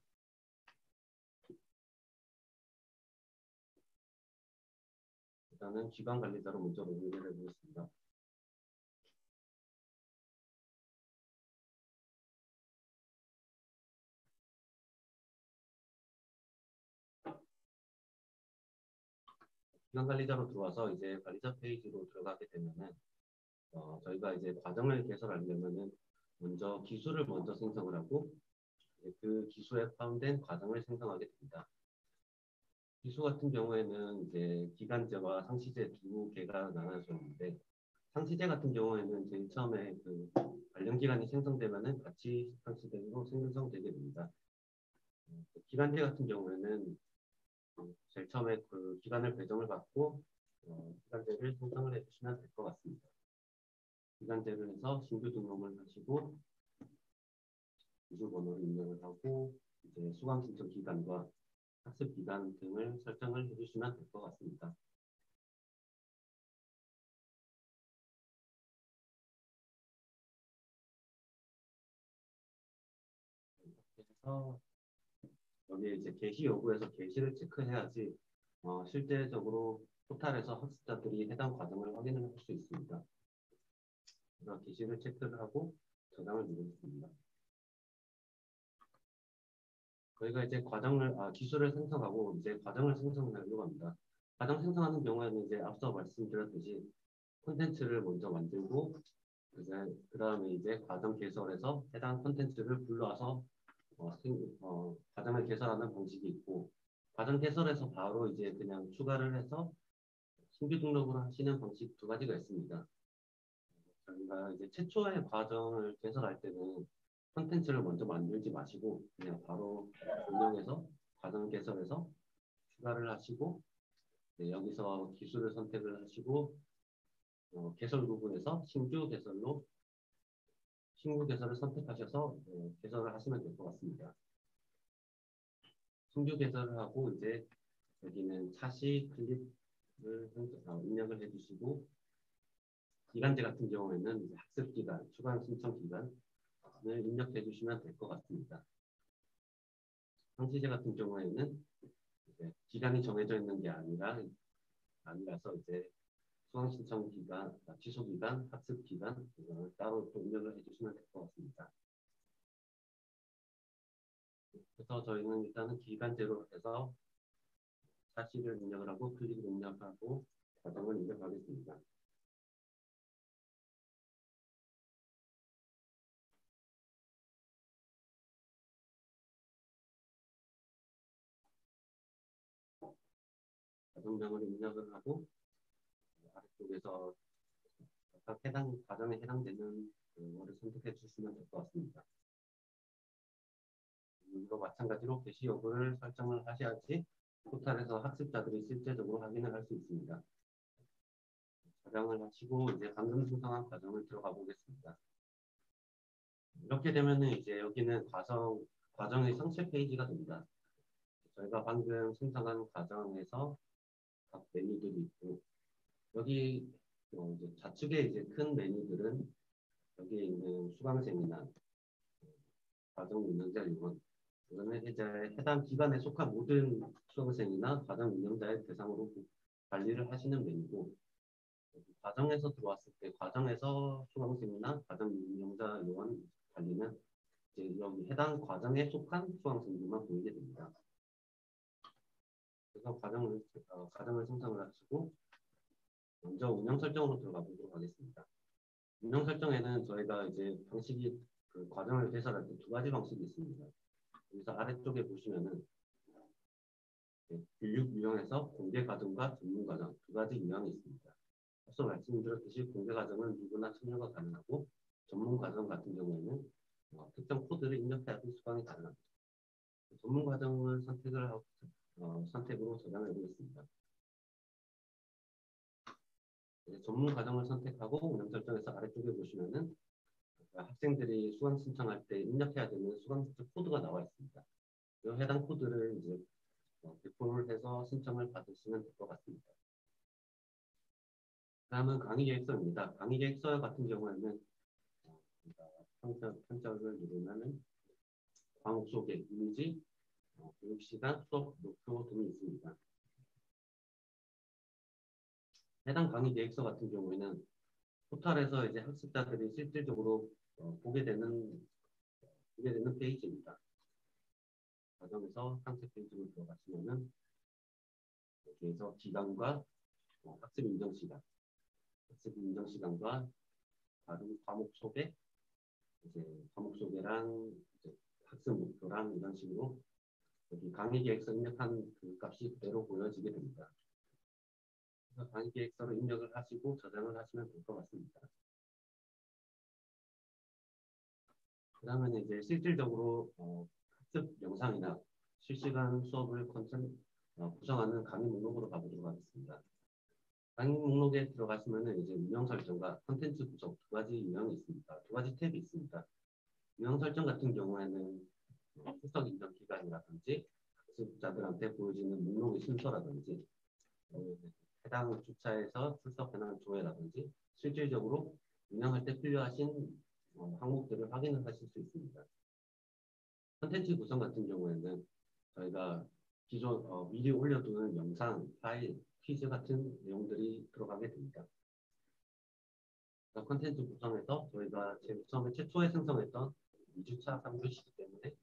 일단은 기관 관리자로 먼저 로그인을 해보겠습니다. 기관 관리자로 들어와서 이제 관리자 페이지로 들어가게 되면은 저희가 이제 과정을 개설하려면은 먼저 기술을 먼저 생성을 하고 그 기수에 포함된 과정을 생성하게 됩니다. 기수 같은 경우에는 이제 기간제와 상시제 두 개가 나눠져 있는데 상시제 같은 경우에는 제일 처음에 그 관련 기간이 생성되면은 같이 상시제로 생성되게 됩니다. 기간제 같은 경우에는 제일 처음에 그 기간을 배정을 받고 기간제를 생성을 해주시면 될 것 같습니다. 기간제를 해서 신규 등록을 하시고 기술 번호를 입력을 하고 이제 수강 신청 기간과 학습 기간 등을 설정을 해주시면 될 것 같습니다. 그래서 여기 이제 게시 여부에서 게시를 체크해야지 실제적으로 포탈에서 학습자들이 해당 과정을 확인을 할 수 있습니다. 그래서 게시를 체크를 하고 저장을 누르겠습니다. 저희가 이제 기술을 생성하고 이제 과정을 생성하려고 합니다. 과정 생성하는 경우에는 이제 앞서 말씀드렸듯이 콘텐츠를 먼저 만들고 이제 그 다음에 이제 과정 개설해서 해당 콘텐츠를 불러와서 과정을 개설하는 방식이 있고 과정 개설해서 바로 이제 그냥 추가를 해서 신규 등록을 하시는 방식 두 가지가 있습니다. 저희가 이제 최초의 과정을 개설할 때는 콘텐츠를 먼저 만들지 마시고 그냥 바로 운영해서 과정 개설해서 추가를 하시고 여기서 기술을 선택을 하시고 개설 부분에서 신규 개설을 선택하셔서 개설을 하시면 될 것 같습니다. 신규 개설을 하고 이제 여기는 차시 클립을 입력을 해주시고 기간제 같은 경우에는 이제 학습 기간, 추가 신청 기간을 입력해 주시면 될 것 같습니다. 상시제 같은 경우에는 이제 기간이 정해져 있는 게 아니라서 이제 수강 신청 기간, 취소 기간, 학습 기간 이걸 따로 또 입력을 해주시면 될 것 같습니다. 그래서 저희는 일단은 기간제로 해서 차시를 입력을 하고 클릭을 입력하고 과정을 입력하겠습니다. 과정명을 입력을 하고 아래쪽에서 각각 해당 과정에 해당되는 거를 선택해 주시면 될 것 같습니다. 이거 마찬가지로 게시 여부를 설정을 하셔야지 포탈에서 학습자들이 실제적으로 확인을 할 수 있습니다. 저장을 하시고 이제 방금 생성한 과정을 들어가 보겠습니다. 이렇게 되면은 이제 여기는 과정의 상세 페이지가 됩니다. 저희가 방금 생성한 과정에서 각 메뉴들이 있고 여기 이제 좌측에 이제 큰 메뉴들은 여기에 있는 수강생이나 과정 운영자 요원 그다음에 이제 해당 기관에 속한 모든 수강생이나 과정 운영자의 대상으로 관리를 하시는 메뉴고 과정에서 들어왔을 때 과정에서 수강생이나 과정 운영자 요원 관리는 이제 여기 해당 과정에 속한 수강생들만 보이게 됩니다. 그래서 과정을 생성을 하시고 먼저 운영 설정으로 들어가 보도록 하겠습니다. 운영 설정에는 저희가 이제 방식이 그 과정을 개설할 때 두 가지 방식이 있습니다. 여기서 아래쪽에 보시면은 교육 유형에서 공개 과정과 전문 과정 두 가지 유형이 있습니다. 앞서 말씀드렸듯이 공개 과정은 누구나 참여가 가능하고 전문 과정 같은 경우에는 특정 코드를 입력해야지 수강이 가능합니다. 전문 과정을 선택으로 저장해 보겠습니다. 전문 과정을 선택하고 운영 설정에서 아래쪽에 보시면은 학생들이 수강 신청할 때 입력해야 되는 수강 신청 코드가 나와 있습니다. 이 해당 코드를 이제 배포를 해서 신청을 받으시면 될 것 같습니다. 다음은 강의 계획서입니다. 강의 계획서 같은 경우에는 편집을 누르면은 과목 소개, 이미지, 교육 시간, 수업 목표 등이 있습니다. 해당 강의 계획서 같은 경우에는 포털에서 이제 학습자들이 실질적으로 보게 되는 페이지입니다. 과정에서 상세 페이지로 들어가시면은 여기에서 기간과 학습 인정 시간과 다른 과목 소개, 이제 과목 소개랑 이제 학습 목표랑 이런 식으로 여기 강의 계획서 입력한 그 값이 그대로 보여지게 됩니다. 그래서 강의 계획서로 입력을 하시고 저장을 하시면 될 것 같습니다. 그 다음에 이제 실질적으로 학습 영상이나 실시간 수업을 구성하는 강의 목록으로 가보도록 하겠습니다. 강의 목록에 들어가시면은 이제 유형 설정과 콘텐츠 구성 두 가지 유형이 있습니다. 두 가지 탭이 있습니다. 유형 설정 같은 경우에는 출석 인정 기간이라든지 학습자들한테 보여지는 목록의 순서라든지 해당 주차에서 출석 현황 조회라든지 실질적으로 운영할 때 필요하신 항목들을 확인을 하실 수 있습니다. 콘텐츠 구성 같은 경우에는 저희가 기존 미리 올려두는 영상, 파일, 퀴즈 같은 내용들이 들어가게 됩니다. 콘텐츠 구성에서 저희가 처음에 최초에 생성했던 2주차, 3주시기 때문에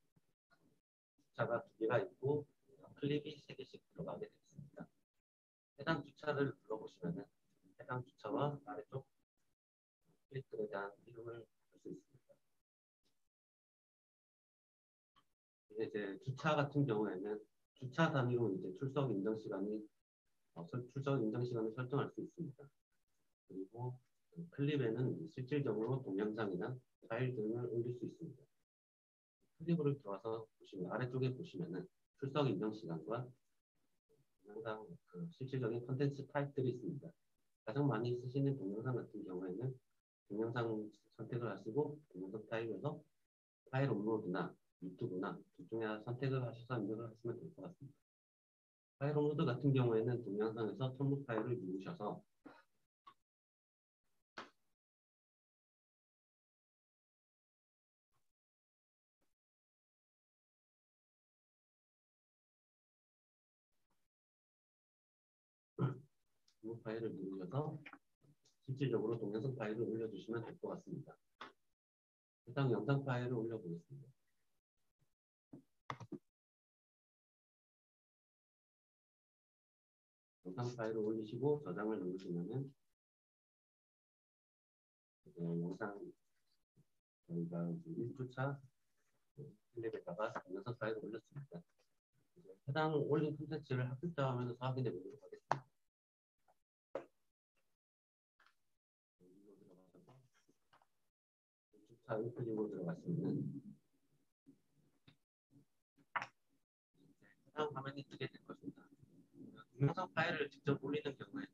주차가 2개가 있고 클립이 3개씩 들어가게 됐습니다. 해당 주차를 눌러보시면은 해당 주차와 아래쪽 클립들에 대한 이름을 볼 수 있습니다. 이제 주차 같은 경우에는 주차 단위로 이제 출석 인정 시간을 설정할 수 있습니다. 그리고 클립에는 실질적으로 동영상이나 파일 등을 올릴 수 있습니다. 클립으로 들어와서 보시면 아래쪽에 보시면은 출석 인정 시간과 동영상 실질적인 컨텐츠 타입들이 있습니다. 가장 많이 쓰시는 동영상 같은 경우에는 동영상 선택을 하시고 동영상 타입에서 파일 업로드나 유튜브나 둘 중에 하나 선택을 하셔서 입력을 하시면 될 것 같습니다. 파일 업로드 같은 경우에는 동영상에서 첨부 파일을 누르셔서 첨부 파일을 누르셔서 실질적으로 동영상 파일을 올려주시면 될 것 같습니다. 해당 영상 파일을 올려보겠습니다. 영상 파일을 올리시고 저장을 누르시면은 영상 저희가 1주차 클립에다가 영상 파일을 올렸습니다. 해당 올린 콘텐츠를 학습자 화면에서 확인해 보도록 하겠습니다. 자, 클릭으로 들어가시면 해당 화면이 뜨게 될 것입니다. 동영상 파일을 직접 올리는 경우에는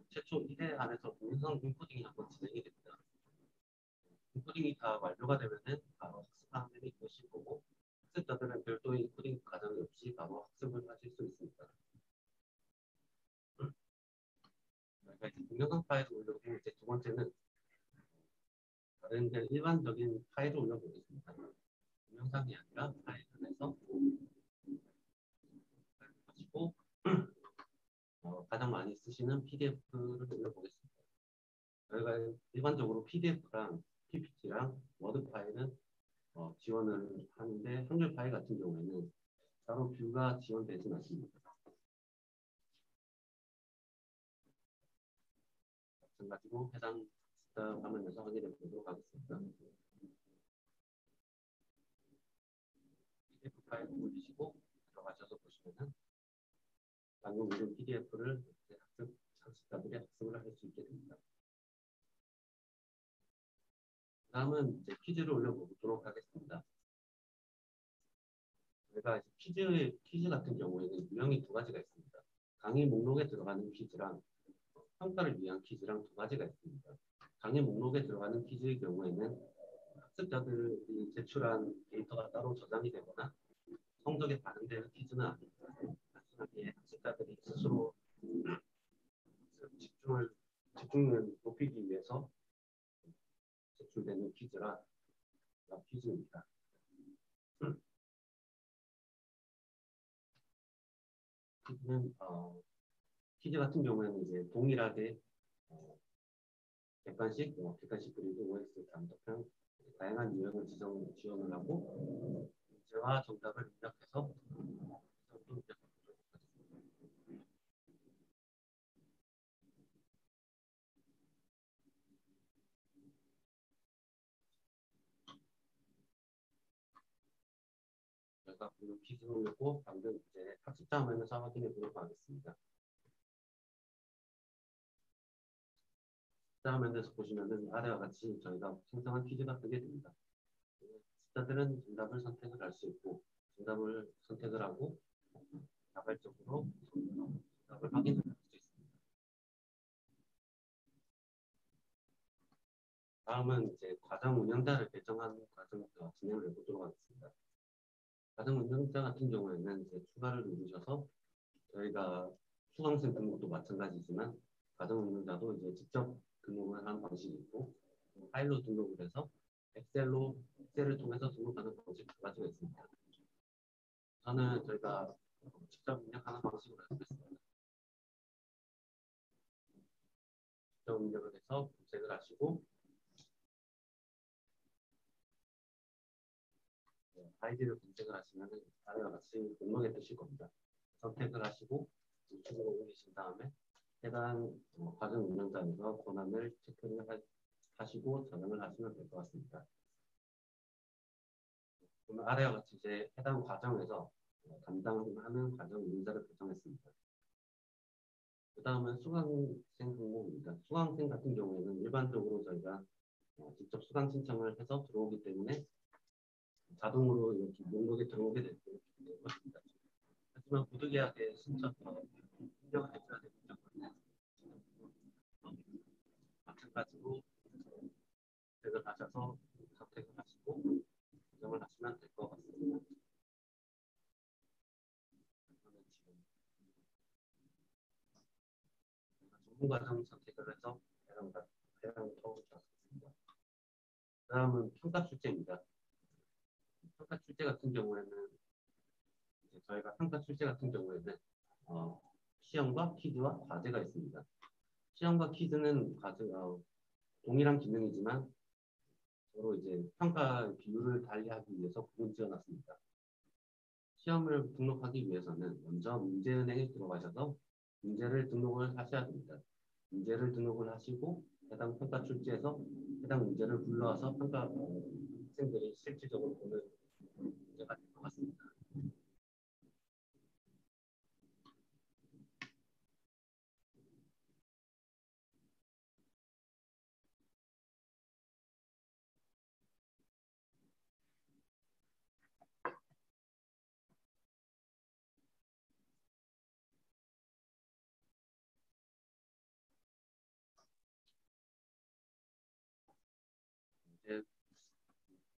최초 1회 안에서 동영상 인코딩이 한번 진행이 됩니다. 인코딩이 다 완료가 되면은 바로 학습 화면이 뜨실 거고 일반적인 파일을 올려보겠습니다. 동영상이 아니라 파일 안에서 가지고 가장 많이 쓰시는 PDF를 올려보겠습니다. 저희가 일반적으로 PDF랑 PPT랑 워드 파일은 지원을 하는데 한글 파일 같은 경우에는 따로 뷰가 지원되진 않습니다. 마찬가지로 해당 화면에서 확인해 보도록 하겠습니다. PDF 파일 올리시고 들어가셔서 보시면은 방금 올린 PDF를 학습자들이 학습을 할 수 있게 됩니다. 다음은 이제 퀴즈를 올려보도록 하겠습니다. 저희가 퀴즈 같은 경우에는 유형이 두 가지가 있습니다. 강의 목록에 들어가는 퀴즈랑 평가를 위한 퀴즈랑 두 가지가 있습니다. 강의 목록에 들어가는 퀴즈의 경우에는 학습자들이 제출한 데이터가 따로 저장이 되거나 성적에 반영되는 퀴즈는 아닙니다. 단순하게 학습자들이 스스로 집중을 높이기 위해서 제출되는 퀴즈라 퀴즈입니다. 퀴즈 같은 경우에는 이제 동일하게 객관식 그리고 OX 단독형 다양한 유형을 지원을 하고 문제와 정답을 입력해서 저희가 퀴즈를 올렸고 방금 이제 학습자 화면에서 확인해 보도록 하겠습니다. 화면에서 보시면은 아래와 같이 저희가 생성한 퀴즈가 뜨게 됩니다. 학습자들은 정답을 선택을 할 수 있고 정답을 선택을 하고 자발적으로 정답을 확인할 수 있습니다. 다음은 이제 과정 운영자를 배정하는 과정 진행을 해보도록 하겠습니다. 과정 운영자 같은 경우에는 이제 추가를 누르셔서 저희가 수강생 등록도 마찬가지지만 과정 운영자도 이제 직접 등록을 하는 방식이 있고 파일로 등록을 해서 엑셀을 통해서 등록하는 방식 두 가지가 있습니다. 저는 저희가 직접 입력하는 방식으로 하겠습니다. 직접 입력을 해서 검색을 하시고 아이디를 검색을 하시면 아래와 같이 목록에 뜨실 겁니다. 선택을 하시고 우측으로 옮기신 다음에 해당 과정 운영자에서 권한을 체크를 하시고 저장을 하시면 될 것 같습니다. 그러면 아래와 같이 이제 해당 과정에서 담당하는 과정 운영자를 배정했습니다. 그 다음은 수강생 항목입니다. 수강생 같은 경우에는 일반적으로 저희가 직접 수강 신청을 해서 들어오기 때문에 자동으로 이렇게 목록에 들어오게 될 것입니다. 하지만 구독계약에 신청을 해줘야 되기 때문에 마찬가지로 선택을 하셔서 선택을 하시고 조정을 하시면 될 것 같습니다. 전문과정 선택을 해서 해당 토를 줬습니다. 다음은 평가 출제입니다. 평가 출제 같은 경우에는 저희가 평가 출제 같은 경우에는 시험과 퀴즈와 과제가 있습니다. 시험과 퀴즈는 동일한 기능이지만 서로 이제 평가 비율을 달리하기 위해서 구분 지어놨습니다. 시험을 등록하기 위해서는 먼저 문제은행에 들어가셔서 문제를 등록을 하셔야 됩니다. 문제를 등록을 하시고 해당 평가 출제에서 해당 문제를 불러와서 학생들이 실질적으로 보는 문제가 될 것 같습니다.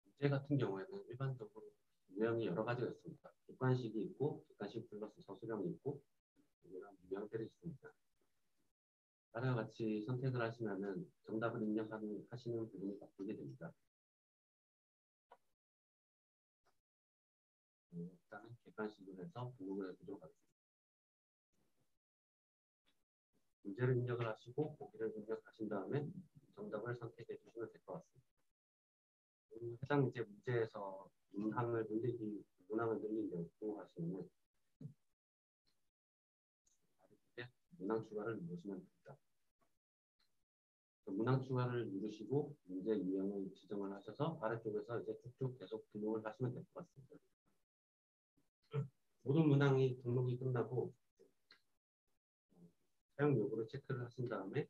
문제 같은 경우에는 일반적으로 유형이 여러 가지가 있습니다. 객관식이 있고 객관식 플러스 서술형이 있고 이런 유형들이 있습니다. 아래와 같이 선택을 하시면은 정답을 입력하시는 부분이 바뀌게 됩니다. 일단은 객관식으로 해서 등록을 해보도록 하겠습니다. 문제를 입력을 하시고 보기를 입력하신 다음에 정답을 선택해 주시면 될 것 같습니다. 해당 이제 문제에서 문항을 늘리려고 하시면 문항 추가를 누르시면 됩니다. 문항 추가를 누르시고 문제 유형을 지정을 하셔서 아래쪽에서 이제 쭉쭉 계속 등록을 하시면 될 것 같습니다. 모든 문항이 등록이 끝나고 사용 여부를 체크를 하신 다음에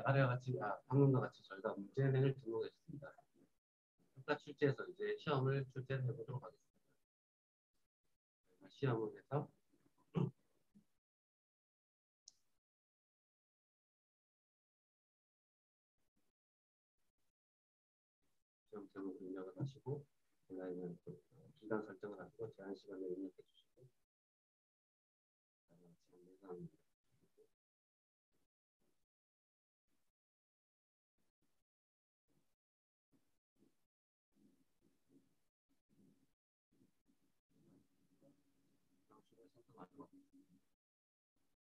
아래와 같이 방금과 같이 저희가 문제은행을 등록했습니다. 평가 출제에서 이제 시험을 출제를 해보도록 하겠습니다. 시험을 해서 시험 제목을 입력을 하시고 온라인은 기간 설정을 하시고 제한 시간을 입력해 주시고 예상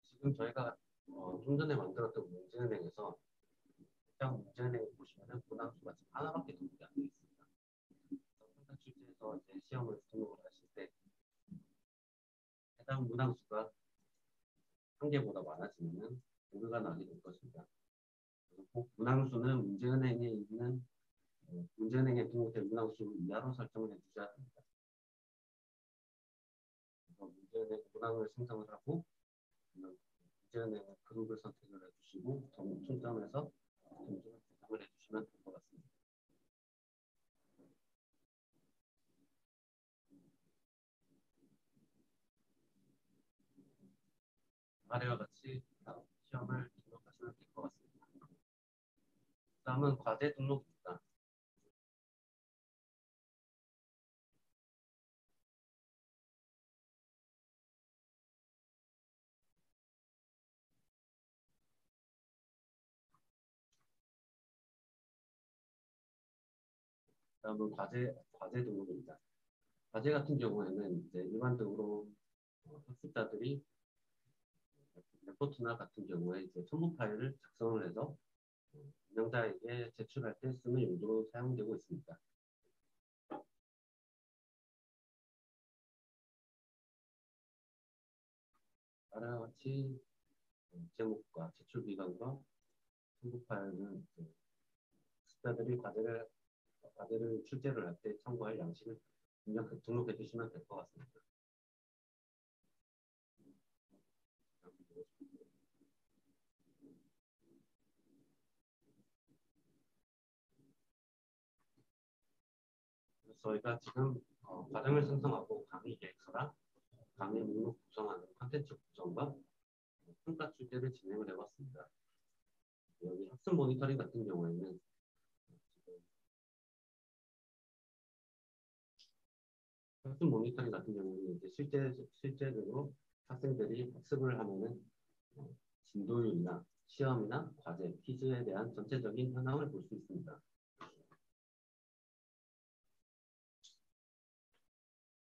지금 저희가 좀 전에 만들었던 문제은행에서 해당 문제은행을 보시면은 문항수가 지금 하나밖에 등록이 안 되어 있습니다. 평가 출제에서 이제 시험을 등록을 하실 때 해당 문항수가 한 개보다 많아지면은 오류가 나게 될 것입니다. 그래서 꼭 문항수는 문제은행에 등록된 문항수 이하로 설정을 해주셔야 됩니다. 그래서 문제은행 문항을 생성을 하고 문제은행 그룹을 선택을 해주시고 총점에서 점수를 배정을 해주시면 될 것 같습니다. 아래와 같이 시험을 등록하시면 될 것 같습니다. 다음은 과제 등록입니다. 다음은 과제 등록입니다. 과제 같은 경우에는 이제 일반적으로 학습자들이 레포트나 같은 경우에 이제 첨부 파일을 작성을 해서 운영자에게 제출할 때 쓰는 용도로 사용되고 있습니다. 아래와 같이 제목과 제출 기간과 첨부 파일은 학습자들이 과제를 출제를 할 때 참고할 양식을 등록해 주시면 될 것 같습니다. 저희가 지금 과정을 생성하고 강의 계획서랑 강의 목록 구성하는 컨텐츠 구성과 평가 출제를 진행을 해봤습니다. 여기 학습 모니터링 같은 경우에는 이제 실제적으로 학생들이 학습을 하면은 진도율이나 시험이나 과제, 퀴즈에 대한 전체적인 현황을 볼 수 있습니다.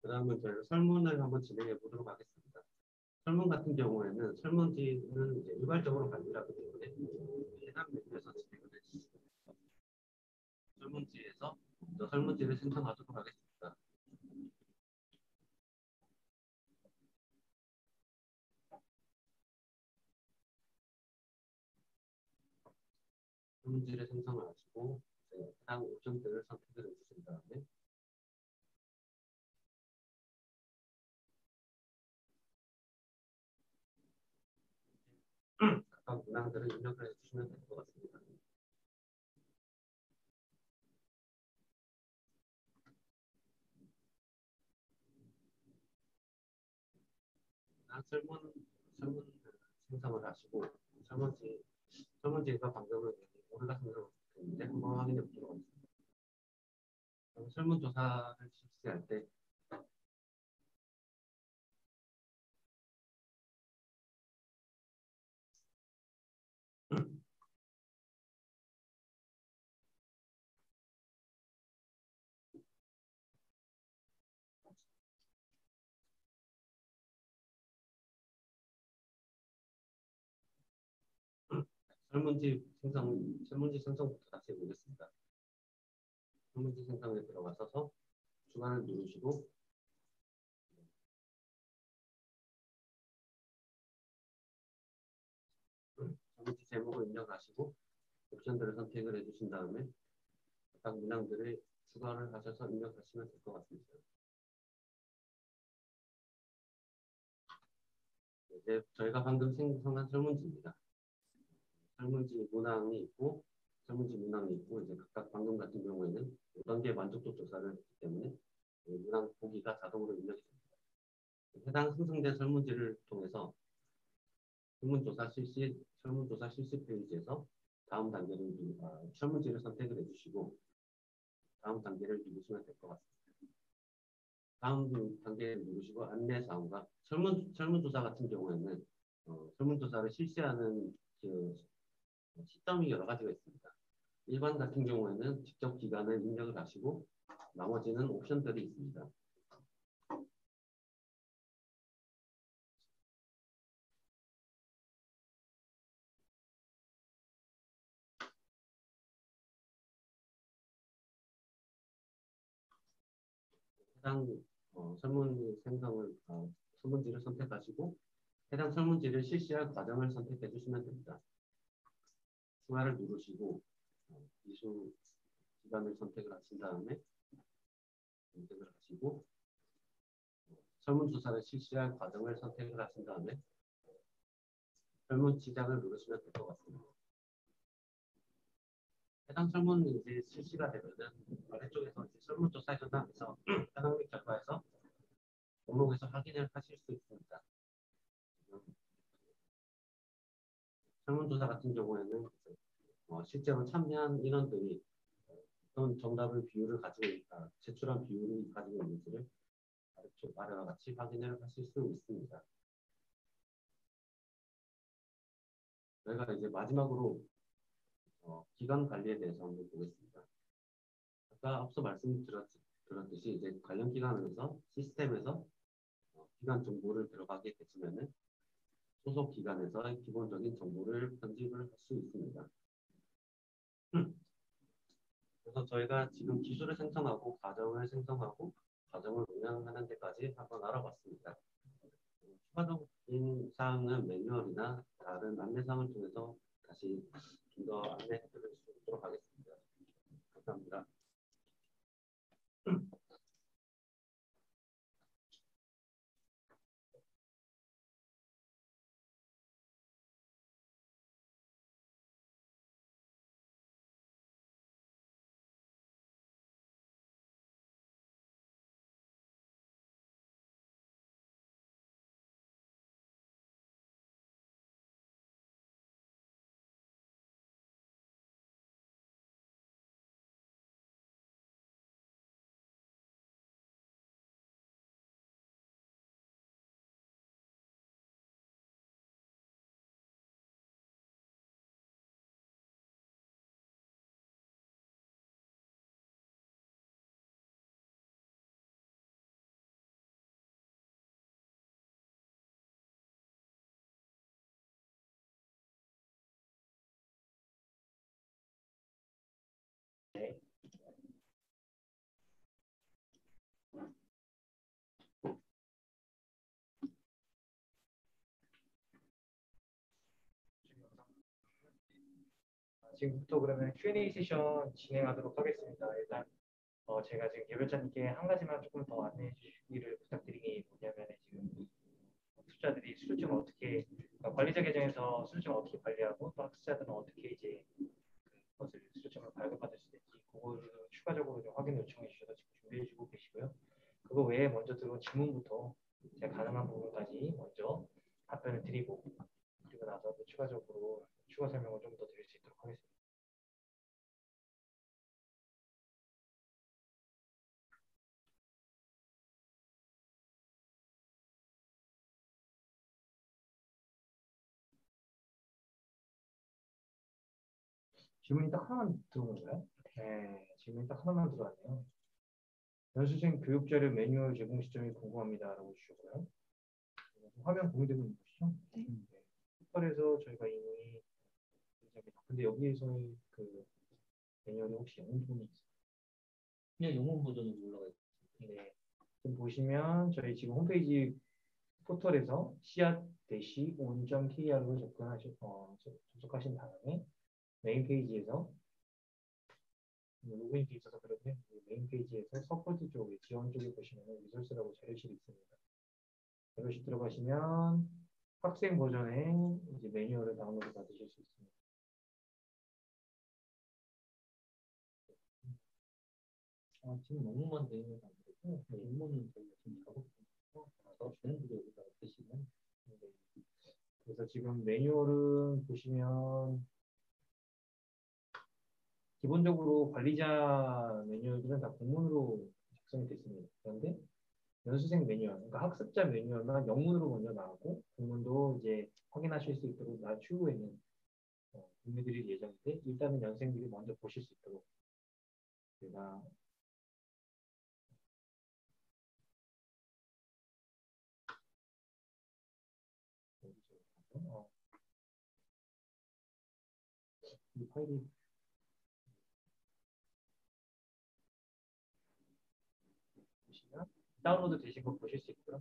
그 다음은 저희가 설문을 한번 진행해 보도록 하겠습니다. 설문 같은 경우에는 설문지는 이제 일괄적으로 관리를 하기 때문에 해당 메뉴에서 진행을 해주시면 설문지에서 먼저 설문지를 생성하도록 하겠습니다. 설문지를 생성을 하시고 해당 옵션들을 선택을 해주신 다음에 각각 문항들을 입력을 해주시면 될 것 같습니다. 설문 생성을 하시고 설문지가 방금은 오류가 생성됐는데 한번 확인해 보도록 하겠습니다. 설문조사를 실시할 때 설문지 생성부터 다시 해보겠습니다. 설문지 생성에 들어가셔서 추가를 누르시고 설문지 제목을 입력하시고 옵션들을 선택을 해주신 다음에 각 문항들을 추가를 하셔서 입력하시면 될 것 같습니다. 이제 저희가 방금 생성한 설문지입니다. 설문지 문항이 있고 이제 각각 방금 같은 경우에는 5단계 만족도 조사를 했기 때문에 문항 보기가 자동으로 입력이 됩니다. 해당 생성된 설문지를 통해서 설문조사 실시 페이지에서 다음 단계를 설문지를 선택을 해주시고 다음 단계를 누르시면 될 것 같습니다. 다음 단계를 누르시고 안내사항과 설문조사 같은 경우에는 설문조사를 실시하는 그 시점이 여러 가지가 있습니다. 일반 같은 경우에는 직접 기간을 입력을 하시고 나머지는 옵션들이 있습니다. 해당 설문지를 선택하시고 해당 설문지를 실시할 과정을 선택해 주시면 됩니다. 추가를 누르시고 이수 기간을 선택을 하신 다음에 선택을 하시고 설문조사를 실시할 과정을 선택을 하신 다음에 설문 시작을 누르시면 될 것 같습니다. 해당 설문이 이제 실시가 되면은 아래쪽에서 이제 설문조사 현황에서 현황 결과에서 목록에서 확인을 하실 수 있습니다. 설문조사 같은 경우에는 실제로 참여한 인원들이 어떤 정답의 비율을 가지고 있다, 제출한 비율을 가지고 있는지를 아래와 같이 확인을 하실 수 있습니다. 저희가 이제 마지막으로 기간 관리에 대해서 한번 보겠습니다. 아까 앞서 말씀드렸듯이 이제 관련 기관에서 시스템에서 기간 정보를 들어가게 되시면은 소속 기관에서 기본적인 정보를 편집을 할 수 있습니다. 그래서 저희가 지금 기술을 생성하고 과정을 생성하고 과정을 운영하는 데까지 한번 알아봤습니다. 추가적인 사항은 매뉴얼이나 다른 안내사항을 통해서 다시 좀 더 안내해 드릴 수 있도록 하겠습니다. 감사합니다. 지금부터 그러면 Q&A 세션 진행하도록 하겠습니다. 일단 제가 지금 개별자님께 한 가지만 조금 더 안내해 주시기를 부탁드린 게 뭐냐면 지금 학습자들이 수료증을 어떻게 관리자 계정에서 수료증을 어떻게 관리하고 또 학습자들은 어떻게 이제 그것을 수료증을 발급받을 수 있는지 그거를 추가적으로 좀 확인 요청해 주셔서 지금 준비해 주고 계시고요. 그거 외에 먼저 들어온 질문부터 제가 가능한 부분까지 먼저 답변을 드리고 그리고 나서 또 추가적으로 추가 설명을 좀 더 드릴 수 있도록 하겠습니다. 질문이 딱 하나만 들어온 건가요? 네, 질문이 딱 하나만 들어왔네요. 연수생 교육자료 매뉴얼 제공 시점이 궁금합니다라고 주셨고요. 화면 공유되고 있는 것이죠? 네. 포털에서 저희가 이미 근데 여기에서는 그 매뉴얼이 혹시 영문 부분이 있어요? 그냥 영문 버전으로 올라가 있어요. 네. 지금 보시면 저희 지금 홈페이지 포털에서 siat-on.kr로 접속하신 다음에 메인 페이지에서 로그인 돼 있어서 그런데 메인 페이지에서 서포트 쪽에 지원 쪽에 보시면 리소스라고 자료실이 있습니다. 자료실 들어가시면 학생 버전의 이제 매뉴얼을 다운로드 받으실 수 있습니다. 지금 영문만 되어 있는 게 아니고 영문은 저희가 지금 작업해서 진행들이 여기다가 드시면 그래서 지금 매뉴얼은 보시면 기본적으로 관리자 매뉴얼들은 다 공문으로 작성이 됐습니다. 그런데 연수생 매뉴얼, 그러니까 학습자 매뉴얼만 영문으로 먼저 나오고 공문도 이제 확인하실 수 있도록 추후에는 공유드릴 예정인데 일단은 연생들이 먼저 보실 수 있도록 제가 이 파일이 보시면 다운로드 되신 거 보실 수 있고요.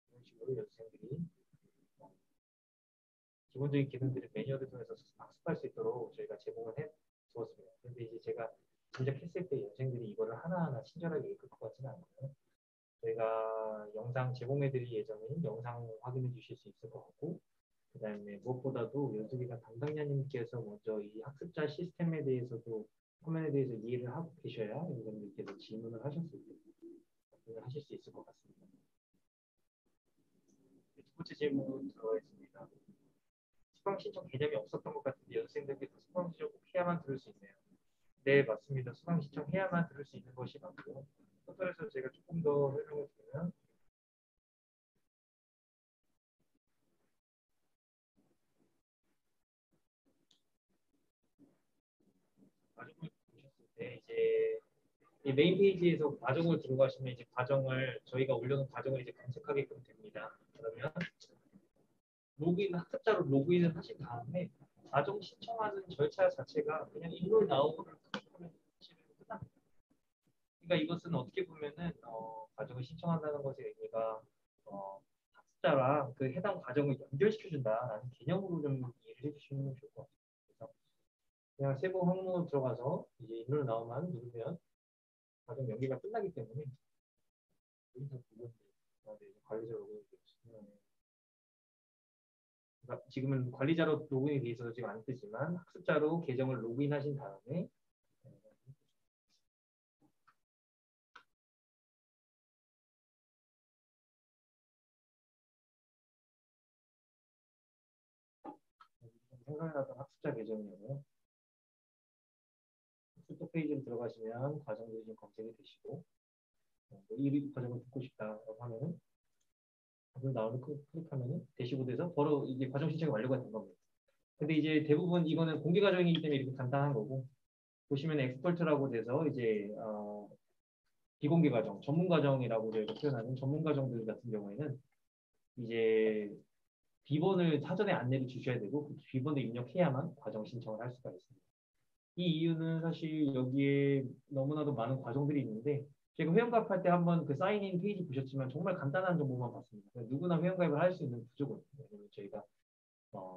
이런 식으로 연수생들이 기본적인 기능들을 매뉴얼을 통해서 학습할 수 있도록 저희가 제공을 해 두었습니다. 근데 이제 제가 진작했을 때 연생들이 이거를 하나하나 친절하게 읽을 것 같지는 않고요. 저희가 영상 제공해드릴 예정인 영상 확인해 주실 수 있을 것 같고, 그 다음에 무엇보다도 연수기관 담당자님께서 먼저 이 학습자 시스템에 대해서도 화면에 대해서 이해를 하고 계셔야 연수님께서 질문을 하실 수 있을 것 같습니다. 두 번째 질문 들어가겠습니다. 수강 신청 개념이 없었던 것 같은데 연수생들께서 수강 신청 꼭 해야만 들을 수 있네요. 네, 맞습니다. 수강 신청해야만 들을 수 있는 것이 맞고요. 포털에서 제가 조금 더 설명을 드리면 과정을 보셨을 때 이제 이 메인 페이지에서 과정을 들어가시면 이제 과정을 저희가 올려놓은 과정을 이제 검색하게끔 됩니다. 그러면 학습자로 로그인을 하신 다음에 과정 신청하는 절차 자체가 그냥 인롤 나우를 클릭하면 끝납니다. 그러니까 이것은 어떻게 보면은 과정을 신청한다는 것의 의미가 학습자랑 그 해당 과정을 연결시켜준다라는 개념으로 좀 이해를 해주시면 좋을 것 같아요. 그래서 그냥 세부 항목 들어가서 이제 인롤 나우만 누르면 과정 연계가 끝나기 때문에 여기서 부분들 관리자로 로그인이 되시면 그러니까 지금은 관리자로 로그인이 돼 있어서 지금 안 뜨지만 학습자로 계정을 로그인하신 다음에 생각나던 학습자 계정이고요. 학습자 페이지로 들어가시면 과정들이 좀 검색이 되시고 이 과정을 듣고 싶다라고 하면은 과정 나오는 클릭하면은 대시보드에서 바로 이게 과정 신청이 완료가 된 겁니다. 근데 이제 대부분 이거는 공개 과정이기 때문에 이렇게 간단한 거고 보시면 엑스퍼트라고 돼서 이제 비공개 과정, 전문 과정이라고 저희가 표현하는 전문 과정들 같은 경우에는 이제 비번을 사전에 안내를 주셔야 되고 그 비번을 입력해야만 과정 신청을 할 수가 있습니다. 이 이유는 사실 여기에 너무나도 많은 과정들이 있는데 제가 회원가입할 때 한번 그 사인인 페이지 보셨지만 정말 간단한 정보만 봤습니다. 누구나 회원가입을 할 수 있는 구조거든요. 왜냐면 저희가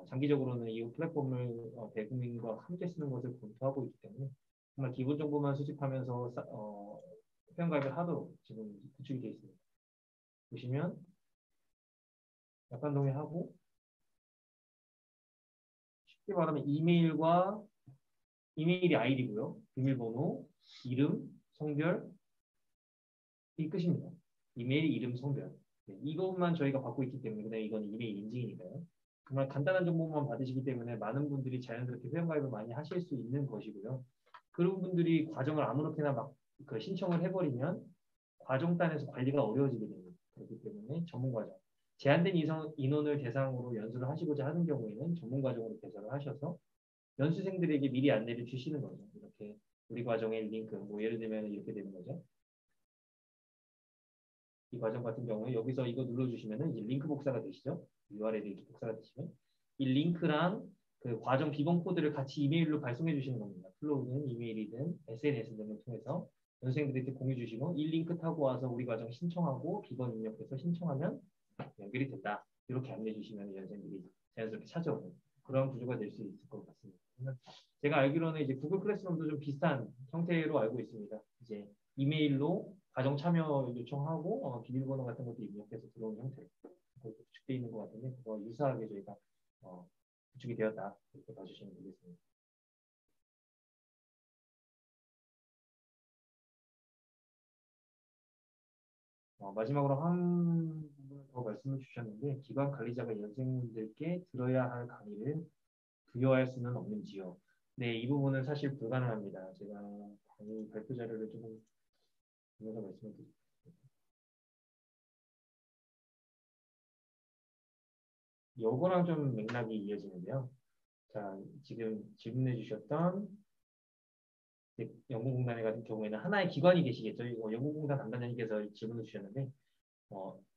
장기적으로는 이 플랫폼을 대국민과 함께 쓰는 것을 검토하고 있기 때문에 정말 기본 정보만 수집하면서 회원가입을 하도록 지금 구축이 되어 있습니다. 보시면 약관 동의하고 쉽게 말하면 이메일이 아이디고요. 비밀번호, 이름, 성별 이 끝입니다. 이메일, 이름, 성별 네, 이것만 저희가 받고 있기 때문에 그냥 이건 이메일 인증이니까요. 정말 간단한 정보만 받으시기 때문에 많은 분들이 자연스럽게 회원가입을 많이 하실 수 있는 것이고요. 그런 분들이 과정을 아무렇게나 막 그 신청을 해버리면 과정단에서 관리가 어려워지게 됩니다. 그렇기 때문에 전문 과정 제한된 인원을 대상으로 연수를 하시고자 하는 경우에는 전문 과정으로 개설을 하셔서 연수생들에게 미리 안내를 주시는 거죠. 이렇게 우리 과정의 링크, 뭐 예를 들면 이렇게 되는 거죠. 이 과정 같은 경우에 여기서 이거 눌러주시면은 이제 링크 복사가 되시죠. URL이 이렇게 복사가 되시면 이 링크랑 그 과정 비번 코드를 같이 이메일로 발송해 주시는 겁니다. 플로우든 이메일이든 SNS 등을 통해서 연수생들에게 공유 주시고 이 링크 타고 와서 우리 과정 신청하고 비번 입력해서 신청하면 연결이 된다. 이렇게 안내해 주시면 연수생들이 자연스럽게 찾아오는 그런 구조가 될 수 있을 것 같습니다. 제가 알기로는 이제 구글 클래스룸도 좀 비슷한 형태로 알고 있습니다. 이제 이메일로 과정 참여 요청하고 비밀번호 같은 것도 입력해서 들어오는 형태로 구축되어 있는 것 같은데 그거 유사하게 저희가 구축이 되었다 이렇게 봐주시면 되겠습니다. 마지막으로 한 부분을 더 말씀을 주셨는데 기관 관리자가 연생분들께 들어야 할 강의를 부여할 수는 없는지요? 네, 이 부분은 사실 불가능합니다. 제가 강의 발표 자료를 조금 보면서 말씀을 드릴게요. 요거랑 좀 맥락이 이어지는데요. 자, 지금 질문해 주셨던 연구공단 같은 경우에는 하나의 기관이 계시겠죠. 연구공단 담당자님께서 질문을 주셨는데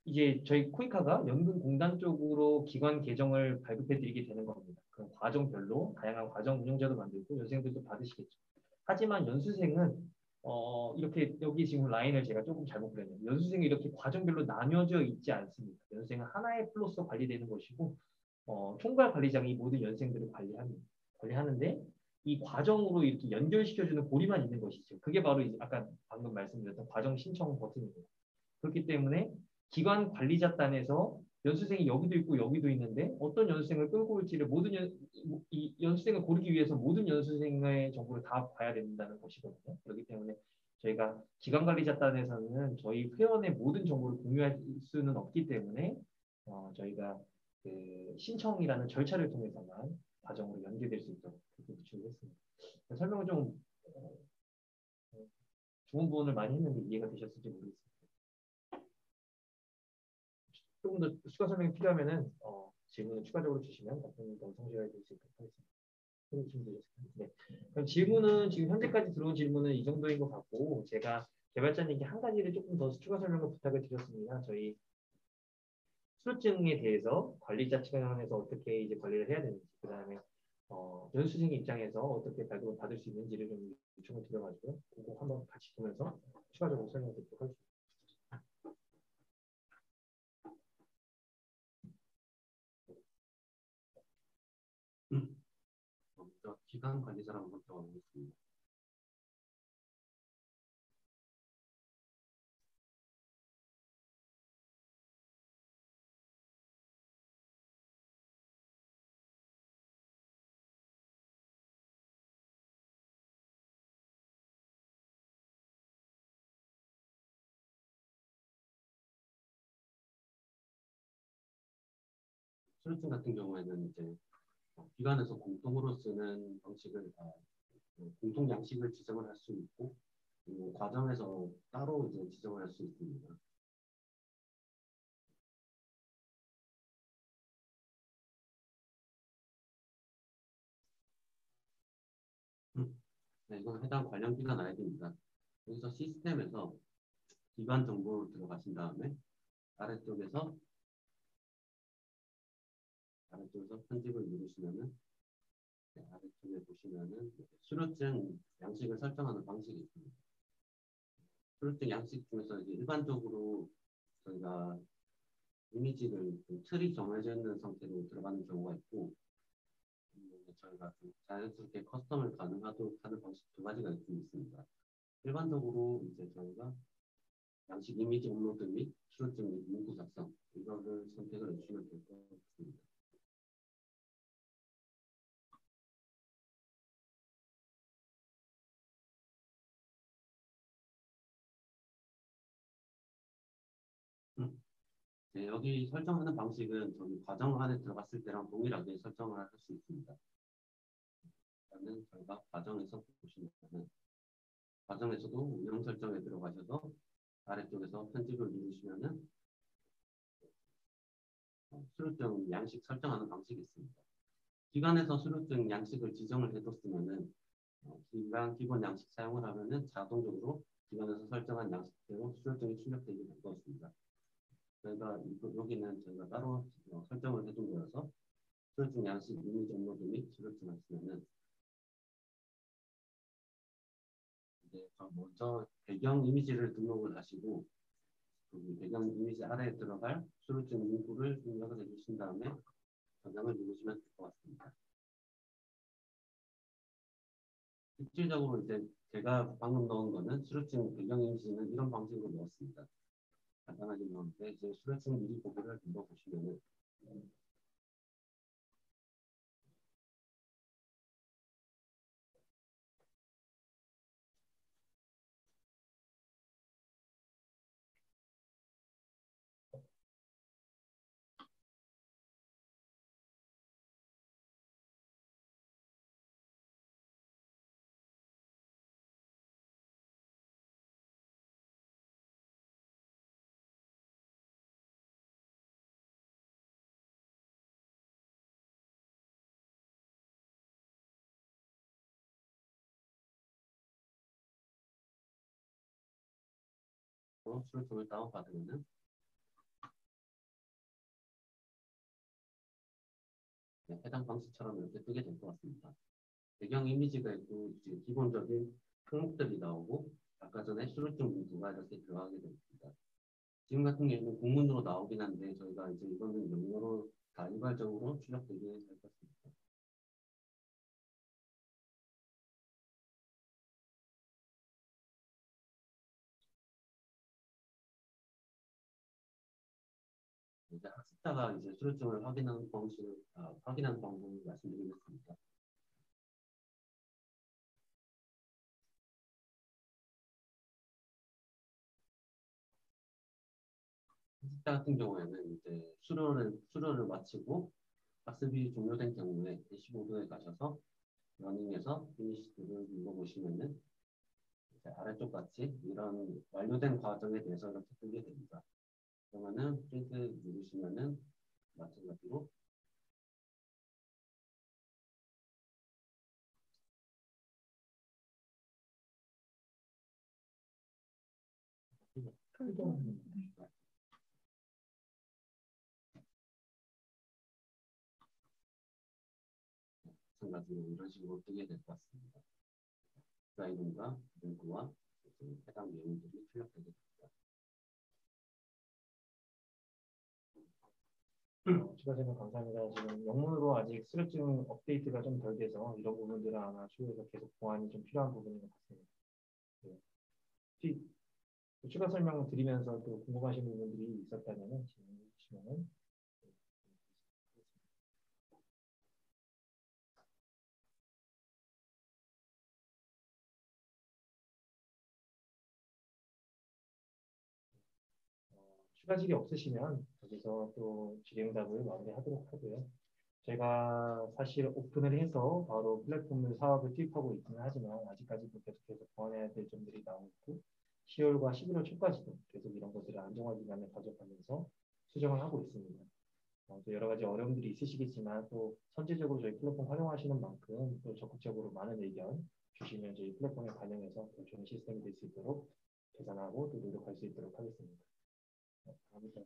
이제 저희 코이카가 연구공단 쪽으로 기관 계정을 발급해 드리게 되는 겁니다. 그 과정별로 다양한 과정 운영자도 만들고 연수생들도 받으시겠죠. 하지만 연수생은 이렇게 여기 지금 라인을 제가 조금 잘못 그렸네요. 연수생이 이렇게 과정별로 나뉘어져 있지 않습니다. 연수생은 하나의 플로서 관리되는 것이고 총괄 관리장이 이 모든 연수생들을 관리하는데 이 과정으로 이렇게 연결시켜주는 고리만 있는 것이죠. 그게 바로 이제 아까 방금 말씀드렸던 과정 신청 버튼입니다. 그렇기 때문에 기관 관리자단에서 연수생이 여기도 있고 여기도 있는데 어떤 연수생을 끌고 올지를 이 연수생을 고르기 위해서 모든 연수생의 정보를 다 봐야 된다는 것이거든요. 그렇기 때문에 저희가 기관 관리자단에서는 저희 회원의 모든 정보를 공유할 수는 없기 때문에 저희가 그 신청이라는 절차를 통해서만 과정으로 연계될 수 있도록 그렇게 구축을 했습니다. 설명을 좀 좋은 부분을 많이 했는데 이해가 되셨을지 모르겠습니다. 조금 더 추가 설명이 필요하면은 질문을 추가적으로 주시면 답변이 더 성실하게 될 수 있도록 하겠습니다. 네. 그럼 질문은 지금 현재까지 들어온 질문은 이 정도인 것 같고 제가 개발자님께 한 가지를 조금 더 추가 설명을 부탁을 드렸습니다. 저희 수료증에 대해서 관리자 측면에서 어떻게 이제 관리를 해야 되는지 그다음에 연수생 입장에서 어떻게 발급을 받을 수 있는지를 좀 요청을 드려가지고 그거 한번 같이 보면서 추가적으로 설명드리도록 하겠습니다. 먼저 기관 관리자라는 걸 들어보겠습니다. 수료증 같은 경우에는 이제 기관에서 공통으로 쓰는 방식을 공통 양식을 지정을 할 수 있고 그리고 과정에서 따로 이제 지정을 할 수 있습니다. 네, 이건 해당 관련 기관 아이디입니다. 여기서 시스템에서 기관 정보를 들어가신 다음에 아래쪽에서 편집을 누르시면은 아래쪽에 보시면은 수료증 양식을 설정하는 방식이 있습니다. 수료증 양식 중에서 이제 일반적으로 저희가 이미지를 틀이 정해져 있는 상태로 들어가는 경우가 있고 저희가 좀 자연스럽게 커스텀을 가능하도록 하는 방식 두 가지가 있습니다. 일반적으로 이제 저희가 양식 이미지 업로드 및 수료증 및 문구 작성 이거를 선택을 해주시면 될 것 같습니다. 네, 여기 설정하는 방식은 저희 과정 안에 들어갔을 때랑 동일하게 설정을 할 수 있습니다. 일단은 저희가 과정에서 보시면은 과정에서도 운영 설정에 들어가셔서 아래쪽에서 편집을 누르시면은 수료증 양식 설정하는 방식이 있습니다. 기관에서 수료증 양식을 지정을 해뒀으면은 기본 양식 사용을 하면은 자동적으로 기관에서 설정한 양식대로 수료증이 출력되게 될 것입니다. 저희가 여기는 저희가 따로 설정을 해둔 거여서 수료증 양식 이미지 업로드 및 수료증을 쓰면은 이제 먼저 배경 이미지를 등록을 하시고 그 배경 이미지 아래에 들어갈 수료증 문구를 입력을 해주신 다음에 저장을 누르시면 될 것 같습니다. 실질적으로 이제 제가 방금 넣은 거는 수료증 배경 이미지는 이런 방식으로 넣었습니다. 간단하게 넣었는데 이제 수료증 미리 보기를 눌러보시면은 수료증을 다운받으면은 네, 해당 방식처럼 이렇게 뜨게 될 것 같습니다. 배경 이미지가 있고 이제 기본적인 항목들이 나오고 아까 전에 수료증 문구가 이렇게 들어가게 됩니다. 지금 같은 경우는 공문으로 나오긴 한데 저희가 이제 이거는 영어로 다 일괄적으로 출력되게 할 것입니다. 이제 학습자가 이제 수료증을 확인하는 확인하는 방법을 말씀드리겠습니다. 학습자 같은 경우에는 이제 수료를 마치고 학습이 종료된 경우에 대시보드에 가셔서 러닝에서 피니시드를 눌러보시면은 아래쪽 같이 이런 완료된 과정에 대해서 이렇게 뜨게 됩니다. 그러면은 프린트 누르시면은 마찬가지로 마찬가지로 이런 식으로 뜨게 될 것 같습니다. 가이드과 문구와 해당 내용들이 출력되게 됩니다. 추가 설명 감사합니다. 지금 영문으로 아직 수료증 업데이트가 좀 덜 돼서 이런 부분들은 아마 추후에서 계속 보완이 좀 필요한 부분인 것 같습니다. 네. 혹시 추가 설명을 드리면서 또 궁금하신 부분들이 있었다면 질문해 주시면 추가 질이 없으시면 여기서 또 질의응답을 마무리하도록 하고요. 제가 사실 오픈을 해서 바로 플랫폼을 사업을 투입하고 있기는 하지만 아직까지도 계속해서 보완해야 될 점들이 나오고 있고 10월과 11월 초까지도 계속 이런 것들을 안정화 기간을 가져가면서 수정을 하고 있습니다. 또 여러 가지 어려움들이 있으시겠지만 또 선제적으로 저희 플랫폼 활용하시는 만큼 또 적극적으로 많은 의견 주시면 저희 플랫폼에 반영해서 더 좋은 시스템이 될 수 있도록 개선하고 또 노력할 수 있도록 하겠습니다. 다음에 또